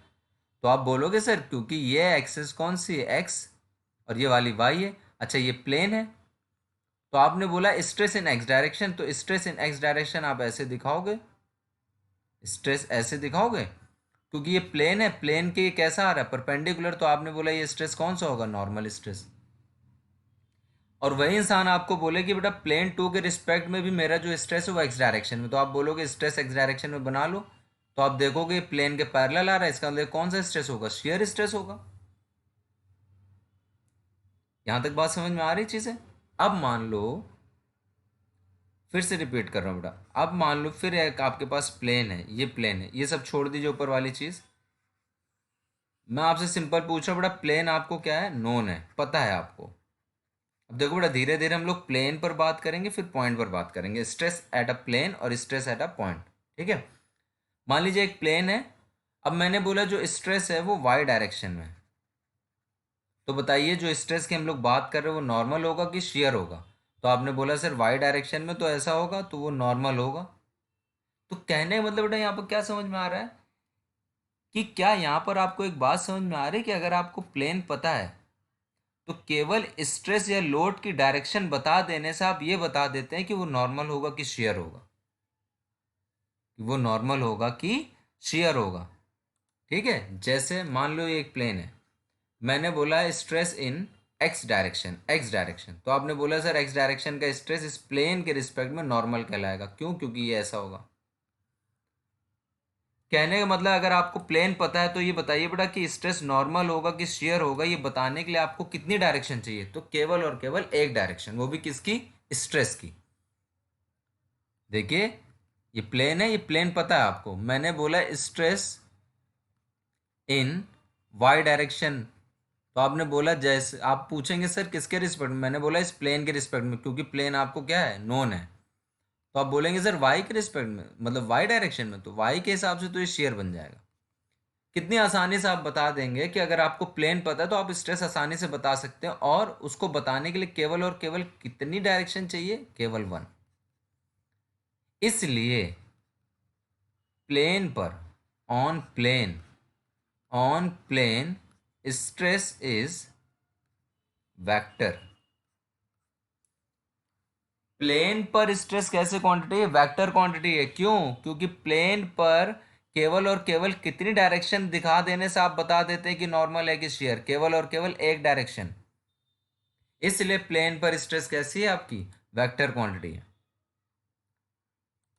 Speaker 1: तो आप बोलोगे सर क्योंकि ये एक्सेस कौन सी है? एक्स, और ये वाली वाई है। अच्छा, ये प्लेन है, तो आपने बोला स्ट्रेस इन एक्स डायरेक्शन, तो स्ट्रेस इन एक्स डायरेक्शन आप ऐसे दिखाओगे, स्ट्रेस ऐसे दिखाओगे, क्योंकि ये प्लेन है, प्लेन के ये कैसा आ रहा है? परपेंडिकुलर। तो आपने बोला ये स्ट्रेस कौन सा होगा? Normal stress. और वही इंसान आपको बोले कि बेटा प्लेन टू के रिस्पेक्ट में भी मेरा जो स्ट्रेस है वो एक्स डायरेक्शन में, तो आप बोलोगे स्ट्रेस एक्स डायरेक्शन में बना लो। तो आप देखोगे प्लेन के पैरेलल आ रहा है, इसका मतलब कौन सा स्ट्रेस होगा? शेयर स्ट्रेस होगा। यहां तक बात समझ में आ रही चीज़ है? अब मान लो, फिर से रिपीट कर रहा हूँ बेटा, अब मान लो फिर एक आपके पास प्लेन है, ये प्लेन है, ये सब छोड़ दीजिए ऊपर वाली चीज़। मैं आपसे सिंपल पूछ रहा हूँ बेटा, प्लेन आपको क्या है? नोन है, पता है आपको। अब देखो बेटा, धीरे धीरे हम लोग प्लेन पर बात करेंगे, फिर पॉइंट पर बात करेंगे, स्ट्रेस एट अ प्लेन और स्ट्रेस एट अ पॉइंट। ठीक है, मान लीजिए एक प्लेन है। अब मैंने बोला जो स्ट्रेस है वो वाई डायरेक्शन में है। तो बताइए जो स्ट्रेस की हम लोग बात कर रहे हैं वो नॉर्मल होगा कि शेयर होगा? तो आपने बोला सर वाई डायरेक्शन में तो ऐसा होगा, तो वो नॉर्मल होगा। तो कहने का मतलब बेटा यहाँ पर क्या समझ में आ रहा है, कि क्या यहाँ पर आपको एक बात समझ में आ रही है कि अगर आपको प्लेन पता है तो केवल स्ट्रेस या लोड की डायरेक्शन बता देने से आप ये बता देते हैं कि वो नॉर्मल होगा कि शेयर होगा, कि वो नॉर्मल होगा कि शेयर होगा। ठीक है, जैसे मान लो ये एक प्लेन है, मैंने बोला है stress in x direction, x direction, तो आपने बोला सर एक्स डायरेक्शन का स्ट्रेस इस प्लेन के रिस्पेक्ट में नॉर्मल कहलाएगा। क्यों? क्योंकि ये ऐसा होगा। कहने का मतलब अगर आपको प्लेन पता है तो ये बताइए बेटा कि स्ट्रेस नॉर्मल होगा कि शेयर होगा, ये बताने के लिए आपको कितनी डायरेक्शन चाहिए? तो केवल और केवल एक डायरेक्शन, वो भी किसकी? स्ट्रेस की। देखिए ये प्लेन है, ये प्लेन पता है आपको, मैंने बोला स्ट्रेस इन वाई डायरेक्शन। तो आपने बोला, जैसे आप पूछेंगे सर किसके रिस्पेक्ट में, मैंने बोला इस प्लेन के रिस्पेक्ट में, क्योंकि प्लेन आपको क्या है? नोन है। तो आप बोलेंगे सर वाई के रिस्पेक्ट में, मतलब वाई डायरेक्शन में, तो वाई के हिसाब से तो ये शेयर बन जाएगा। कितनी आसानी से आप बता देंगे कि अगर आपको प्लेन पता है तो आप स्ट्रेस आसानी से बता सकते हैं, और उसको बताने के लिए केवल और केवल कितनी डायरेक्शन चाहिए? केवल वन। इसलिए प्लेन पर, on plane, on plane stress is vector. Plane पर स्ट्रेस कैसे क्वांटिटी है? वेक्टर क्वांटिटी है। क्यों? क्योंकि प्लेन पर केवल और केवल कितनी डायरेक्शन दिखा देने से आप बता देते हैं कि नॉर्मल है कि शेयर? केवल और केवल एक डायरेक्शन। इसलिए प्लेन पर स्ट्रेस कैसी है आपकी? वेक्टर क्वांटिटी है।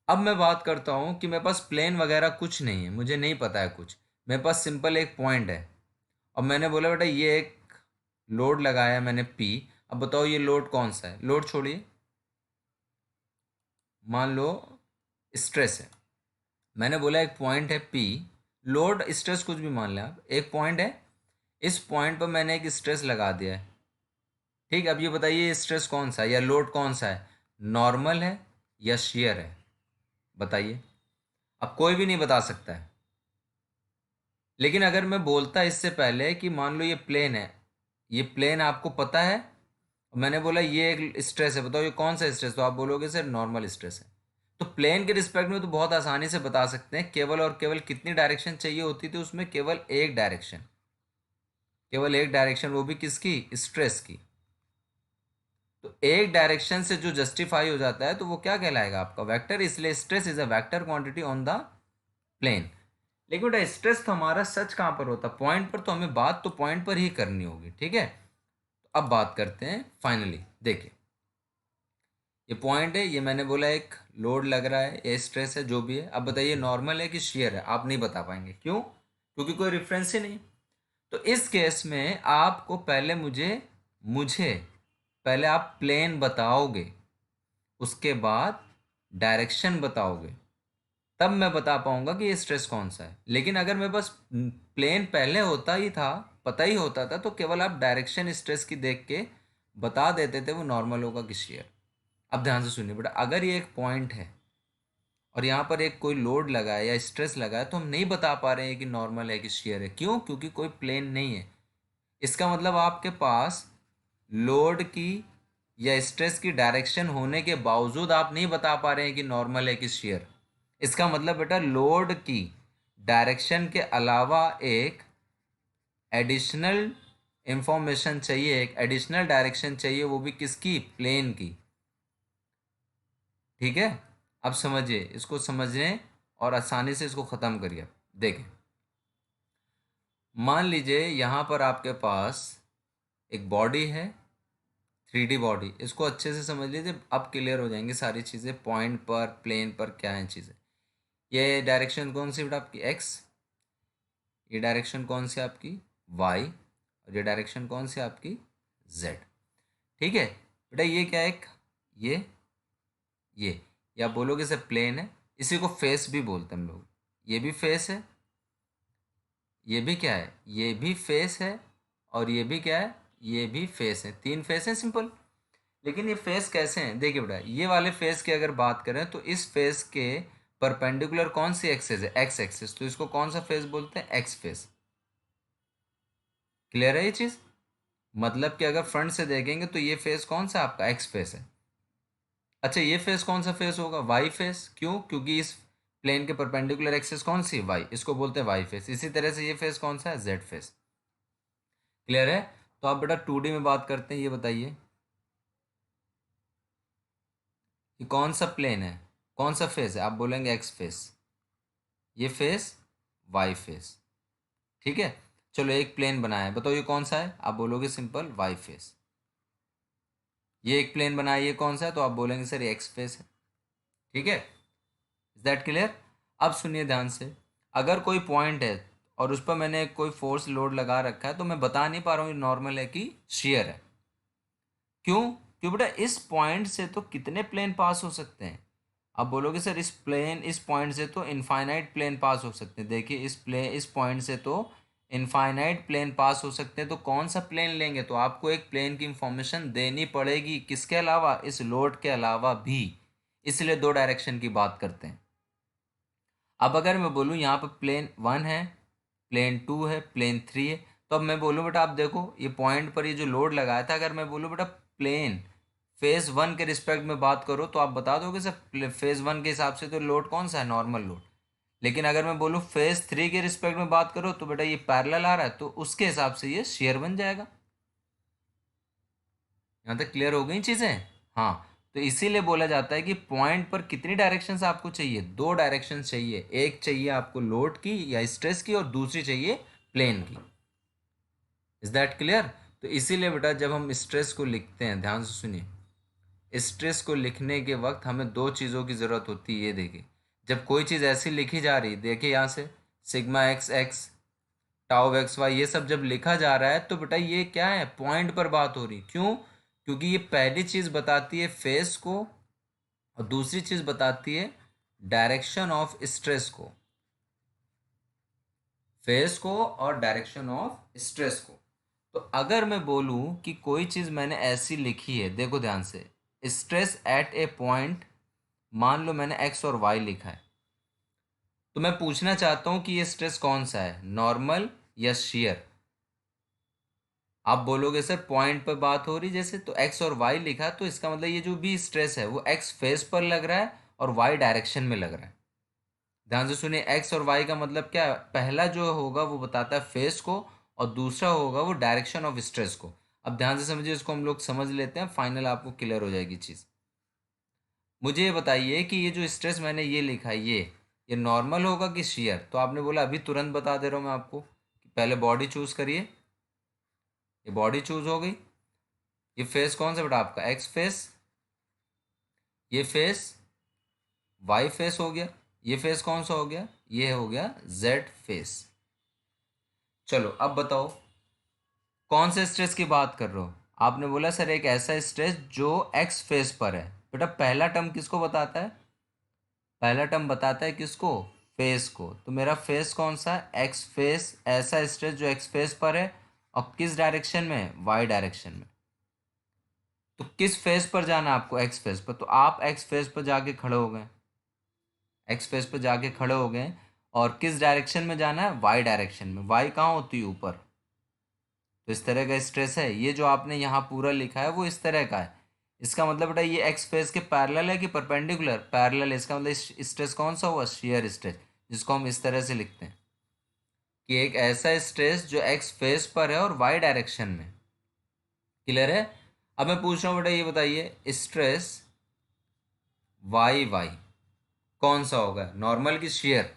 Speaker 1: अब मैं बात करता हूँ कि मेरे पास प्लेन वगैरह कुछ नहीं है, मुझे नहीं पता है कुछ, मेरे पास सिंपल एक पॉइंट है और मैंने बोला बेटा ये एक लोड लगाया मैंने पी। अब बताओ ये लोड कौन सा है, लोड छोड़िए, मान लो स्ट्रेस है। मैंने बोला एक पॉइंट है पी, लोड स्ट्रेस कुछ भी मान लें आप, एक पॉइंट है, इस पॉइंट पर मैंने एक स्ट्रेस लगा दिया है। ठीक, अब ये बताइए स्ट्रेस कौन सा है या लोड कौन सा है, नॉर्मल है या शेयर है, बताइए। अब कोई भी नहीं बता सकता है। लेकिन अगर मैं बोलता इससे पहले कि मान लो ये प्लेन है, ये प्लेन आपको पता है, मैंने बोला ये एक स्ट्रेस है, बताओ ये कौन सा स्ट्रेस, तो आप बोलोगे सर नॉर्मल स्ट्रेस है। तो प्लेन के रिस्पेक्ट में तो बहुत आसानी से बता सकते हैं, केवल और केवल कितनी डायरेक्शन चाहिए होती थी उसमें, केवल एक डायरेक्शन, केवल एक डायरेक्शन, वो भी किसकी, स्ट्रेस की। तो एक डायरेक्शन से जो जस्टिफाई हो जाता है तो वो क्या कहलाएगा, आपका वेक्टर, इसलिए stress is a vector quantity on the plane. लेकिन बेटा स्ट्रेस तो हमारा सच कहाँ पर होता है, पॉइंट पर, तो हमें बात तो पॉइंट पर ही करनी होगी, ठीक है। तो अब बात करते हैं फाइनली, देखिए ये पॉइंट है, ये मैंने बोला एक लोड लग रहा है, ये स्ट्रेस है जो भी है। अब बताइए नॉर्मल है कि शेयर है, आप नहीं बता पाएंगे, क्यों, क्योंकि कोई रेफरेंस ही नहीं। तो इस केस में आपको पहले मुझे मुझे पहले आप प्लेन बताओगे, उसके बाद डायरेक्शन बताओगे, तब मैं बता पाऊंगा कि ये स्ट्रेस कौन सा है। लेकिन अगर मेरे पास प्लेन पहले होता ही था, पता ही होता था, तो केवल आप डायरेक्शन स्ट्रेस की देख के बता देते थे वो नॉर्मल होगा कि शेयर। अब ध्यान से सुनिए बेटा, अगर ये एक पॉइंट है और यहाँ पर एक कोई लोड लगा है या स्ट्रेस लगा है, तो हम नहीं बता पा रहे हैं कि नॉर्मल है कि शेयर है, क्यों, क्योंकि कोई प्लेन नहीं है। इसका मतलब आपके पास लोड की या स्ट्रेस की डायरेक्शन होने के बावजूद आप नहीं बता पा रहे हैं कि नॉर्मल है कि शेयर। इसका मतलब बेटा लोड की डायरेक्शन के अलावा एक एडिशनल इंफॉर्मेशन चाहिए, एक एडिशनल डायरेक्शन चाहिए, वो भी किसकी, प्लेन की। ठीक है, अब समझिए, इसको समझने और आसानी से इसको ख़त्म करिए। देखें, मान लीजिए यहाँ पर आपके पास एक बॉडी है, 3D बॉडी, इसको अच्छे से समझ लीजिए, अब क्लियर हो जाएंगी सारी चीज़ें, पॉइंट पर, प्लेन पर क्या है चीज़ें। ये डायरेक्शन कौन सी बेटा आपकी, एक्स, ये डायरेक्शन कौन सी आपकी, वाई, और ये डायरेक्शन कौन सी आपकी, जेड। ठीक है बेटा, ये क्या है, एक ये या बोलोगे सर प्लेन है, इसी को फेस भी बोलते हैं हम लोग, ये भी फेस है, ये भी क्या है, ये भी फेस है, और ये भी क्या है, ये भी फेस है, तीन फेस है सिंपल। लेकिन ये फेस कैसे हैं, देखिए बेटा, ये वाले फेस की अगर बात करें तो इस फेस के परपेंडिकुलर कौन सी एक्सिस है, एक्स एक्सिस, तो इसको कौन सा फेस बोलते हैं, एक्स फेस। क्लियर है ये चीज़, मतलब कि अगर फ्रंट से देखेंगे तो ये फेस कौन सा आपका, एक्स फेस है। अच्छा ये फेस कौन सा फेस होगा, वाई फेस, क्यों, क्योंकि इस प्लेन के परपेंडिकुलर एक्सिस कौन सी, वाई, इसको बोलते हैं वाई फेस। इसी तरह से ये फेस कौन सा है, जेड फेस। क्लियर है। तो आप बेटा 2D में बात करते हैं, ये बताइए ये कौन सा प्लेन है, कौन सा फेस है, आप बोलेंगे एक्स फेस, ये फेस वाई फेस। ठीक है, चलो एक प्लेन बनाया है, बताओ ये कौन सा है, आप बोलोगे सिंपल वाई फेस। ये एक प्लेन बनाया, ये कौन सा है, तो आप बोलेंगे सर ये एक्स फेस है। ठीक है, इज दैट क्लियर। अब सुनिए ध्यान से, अगर कोई पॉइंट है और उस पर मैंने कोई फोर्स लोड लगा रखा है, तो मैं बता नहीं पा रहा हूँ नॉर्मल है कि शेयर है, क्यों, क्यों बेटा इस पॉइंट से तो कितने प्लेन पास हो सकते हैं। आप बोलोगे सर इस पॉइंट से तो इनफाइनाइट प्लेन पास हो सकते हैं, देखिए इस पॉइंट से तो इनफाइनाइट प्लेन पास हो सकते हैं, तो कौन सा प्लेन लेंगे, तो आपको एक प्लेन की इंफॉर्मेशन देनी पड़ेगी, किसके अलावा, इस लोड के अलावा भी, इसलिए दो डायरेक्शन की बात करते हैं। अब अगर मैं बोलूँ यहाँ पर प्लेन 1 है, प्लेन 2 है, प्लेन 3 है, तो अब मैं बोलूँ बेटा आप देखो ये पॉइंट पर ये जो लोड लगाया था, अगर मैं बोलूँ बेटा प्लेन फेज 1 के रिस्पेक्ट में बात करो, तो आप बता दोगे सर फेज 1 के हिसाब से तो लोड कौन सा है, नॉर्मल लोड। लेकिन अगर मैं बोलूँ फेज 3 के रिस्पेक्ट में बात करो, तो बेटा ये पैरेलल आ रहा है, तो उसके हिसाब से ये शेयर बन जाएगा। यहाँ तक क्लियर हो गई चीज़ें। हाँ, तो इसीलिए बोला जाता है कि पॉइंट पर कितनी डायरेक्शंस आपको चाहिए, दो डायरेक्शंस चाहिए, एक चाहिए आपको लोड की या स्ट्रेस की, और दूसरी चाहिए प्लेन की। Is that clear. तो इसीलिए बेटा जब हम स्ट्रेस को लिखते हैं, ध्यान से सुनिए, स्ट्रेस को लिखने के वक्त हमें दो चीज़ों की ज़रूरत होती है। ये देखिए, जब कोई चीज़ ऐसी लिखी जा रही, देखिए यहाँ से sigma X X, tau X Y, ये सब जब लिखा जा रहा है तो बेटा ये क्या है, पॉइंट पर बात हो रही। क्यों? क्योंकि ये पहली चीज़ बताती है फेस को और दूसरी चीज़ बताती है डायरेक्शन ऑफ स्ट्रेस को, फेस को और डायरेक्शन ऑफ स्ट्रेस को। तो अगर मैं बोलूं कि कोई चीज़ मैंने ऐसी लिखी है, देखो ध्यान से, स्ट्रेस एट ए पॉइंट, मान लो मैंने एक्स और वाई लिखा है, तो मैं पूछना चाहता हूं कि ये स्ट्रेस कौन सा है, नॉर्मल या शेयर। आप बोलोगे सर पॉइंट पर बात हो रही जैसे, तो एक्स और वाई लिखा, तो इसका मतलब ये जो भी स्ट्रेस है वो एक्स फेस पर लग रहा है और वाई डायरेक्शन में लग रहा है। ध्यान से सुनिए, एक्स और वाई का मतलब क्या है, पहला जो होगा वो बताता है फेस को और दूसरा होगा वो डायरेक्शन ऑफ स्ट्रेस को। अब ध्यान से समझिए, इसको हम लोग समझ लेते हैं, फाइनल आपको क्लियर हो जाएगी चीज़। मुझे ये बताइए कि ये जो स्ट्रेस मैंने ये लिखा है, ये नॉर्मल होगा कि शेयर? तो आपने बोला अभी तुरंत बता दे रहा हूँ मैं आपको कि पहले बॉडी चूज करिए। ये बॉडी चूज हो गई। ये फेस कौन सा बेटा आपका, एक्स फेस। ये फेस वाई फेस हो गया। ये फेस कौन सा हो गया, ये हो गया जेड फेस। चलो अब बताओ कौन से स्ट्रेस की बात कर रहे हो। आपने बोला सर एक ऐसा स्ट्रेस जो एक्स फेस पर है। बेटा पहला टर्म किसको बताता है, पहला टर्म बताता है किसको, फेस को। तो मेरा फेस कौन सा है, एक्स फेस, ऐसा स्ट्रेस जो एक्स फेस पर है और किस डायरेक्शन में, वाई डायरेक्शन में। तो किस फेस पर जाना है आपको, एक्स फेस पर, तो आप एक्स फेस पर जाके खड़े हो गए, एक्स फेस पर जाके खड़े हो गए और किस डायरेक्शन में जाना है, वाई डायरेक्शन में। वाई कहाँ होती है, ऊपर। तो इस तरह का स्ट्रेस है, ये जो आपने यहाँ पूरा लिखा है वो इस तरह का है। इसका मतलब बेटा ये एक्स फेस के पैरेलल है कि परपेंडिकुलर, पैरेलल है। इसका मतलब स्ट्रेस कौन सा हुआ, शेयर स्ट्रेस, जिसको हम इस तरह से लिखते हैं कि एक ऐसा स्ट्रेस जो एक्स फेस पर है और वाई डायरेक्शन में। क्लियर है? अब मैं पूछ रहा हूँ बेटा, ये बताइए स्ट्रेस वाई वाई कौन सा होगा, नॉर्मल की शेयर?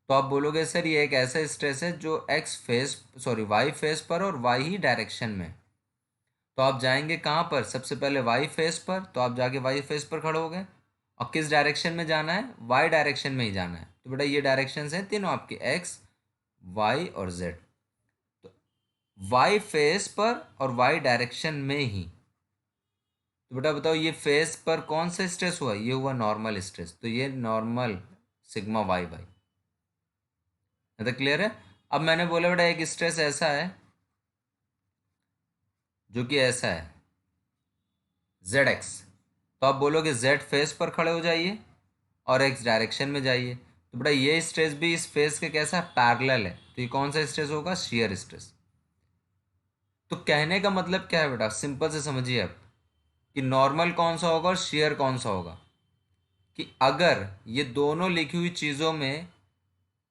Speaker 1: तो आप बोलोगे सर ये एक ऐसा स्ट्रेस है जो X face, sorry Y face पर और वाई ही डायरेक्शन में। तो आप जाएंगे कहाँ पर, सबसे पहले वाई फेस पर, तो आप जाके वाई फेस पर खड़े हो गए और किस डायरेक्शन में जाना है, वाई डायरेक्शन में ही जाना है। तो बेटा ये डायरेक्शन हैं तीनों आपके, एक्स वाई और जेड। तो वाई फेस पर और वाई डायरेक्शन में ही। तो बेटा बताओ ये फेस पर कौन सा स्ट्रेस हुआ, ये हुआ नॉर्मल स्ट्रेस, तो ये नॉर्मल सिग्मा वाई वाई। तो क्लियर है? अब मैंने बोला बेटा एक स्ट्रेस ऐसा है जो कि ऐसा है जेड एक्स, तो आप बोलोगे जेड फेस पर खड़े हो जाइए और एक्स डायरेक्शन में जाइए। तो बेटा ये स्ट्रेस भी इस फेस के कैसा पैरेलल है, तो ये कौन सा स्ट्रेस होगा, शेयर स्ट्रेस। तो कहने का मतलब क्या है बेटा, सिंपल से समझिए आप कि नॉर्मल कौन सा होगा और शेयर कौन सा होगा। कि अगर ये दोनों लिखी हुई चीज़ों में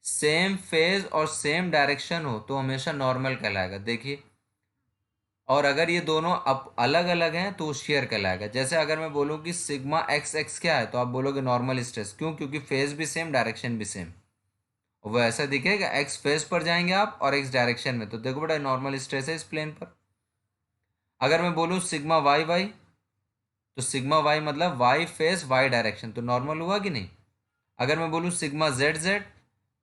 Speaker 1: सेम फेज और सेम डायरेक्शन हो तो हमेशा नॉर्मल कहलाएगा, देखिए। और अगर ये दोनों अब अलग अलग हैं तो शेयर कहलाएगा। जैसे अगर मैं बोलूँ कि सिग्मा एक्स एक्स क्या है, तो आप बोलोगे नॉर्मल स्ट्रेस। क्यों? क्योंकि फेज भी सेम, डायरेक्शन भी सेम। वो ऐसा दिखेगा, एक्स फेस पर जाएंगे आप और एक्स डायरेक्शन में, तो देखो बेटा नॉर्मल स्ट्रेस है इस प्लेन पर। अगर मैं बोलूँ सिग्मा वाई वाई, तो सिग्मा वाई मतलब वाई फेस वाई डायरेक्शन, तो नॉर्मल हुआ कि नहीं। अगर मैं बोलूँ सिग्मा जेड जेड,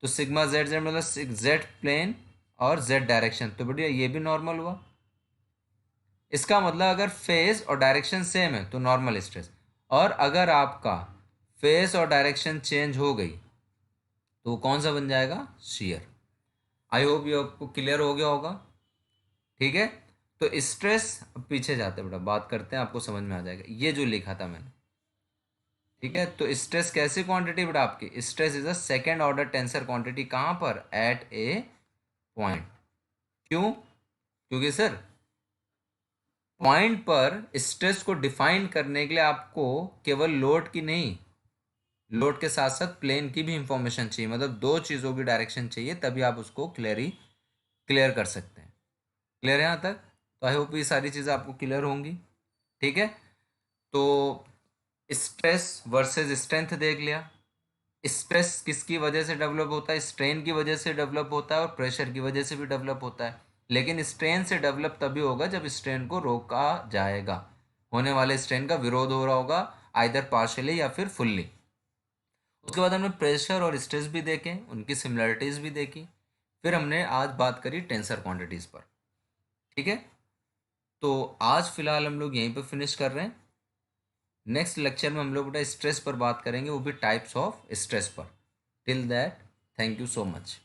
Speaker 1: तो सिग्मा जेड जेड मतलब जेड प्लेन और जेड डायरेक्शन, तो बेटा ये भी नॉर्मल हुआ। इसका मतलब अगर फेस और डायरेक्शन सेम है तो नॉर्मल स्ट्रेस, और अगर आपका फेस और डायरेक्शन चेंज हो गई तो वो कौन सा बन जाएगा, शेयर। आई होप ये आपको क्लियर हो गया होगा। ठीक है, तो स्ट्रेस, पीछे जाते बेटा बात करते हैं, आपको समझ में आ जाएगा ये जो लिखा था मैंने। ठीक है, तो स्ट्रेस कैसी क्वांटिटी बेटा आपकी, stress is a second order tensor quantity, कहाँ पर, एट ए पॉइंट। क्यों? क्योंकि सर पॉइंट पर स्ट्रेस को डिफाइन करने के लिए आपको केवल लोड की नहीं, लोड के साथ साथ प्लेन की भी इंफॉर्मेशन चाहिए, मतलब दो चीज़ों की डायरेक्शन चाहिए, तभी आप उसको क्लियर कर सकते हैं। क्लियर है यहाँ तक? तो आई होप ये सारी चीज़ें आपको क्लियर होंगी। ठीक है, तो स्ट्रेस वर्सेस स्ट्रेंथ देख लिया। स्ट्रेस किसकी वजह से डेवलप होता है, स्ट्रेन की वजह से डेवलप होता है और प्रेशर की वजह से भी डेवलप होता है। लेकिन स्ट्रेन से डेवलप तभी होगा जब स्ट्रेन को रोका जाएगा। होने वाले स्ट्रेन का विरोध हो रहा होगा, आइदर पार्शियली या फिर फुल्ली। उसके बाद हमने प्रेशर और स्ट्रेस भी देखे, उनकी सिमिलरिटीज भी देखी। फिर हमने आज बात करी टेंसर क्वांटिटीज पर। ठीक है, तो आज फिलहाल हम लोग यहीं पर फिनिश कर रहे हैं। नेक्स्ट लेक्चर में हम लोग बेटा स्ट्रेस पर बात करेंगे, वो भी टाइप्स ऑफ स्ट्रेस पर। Till that, thank you so much.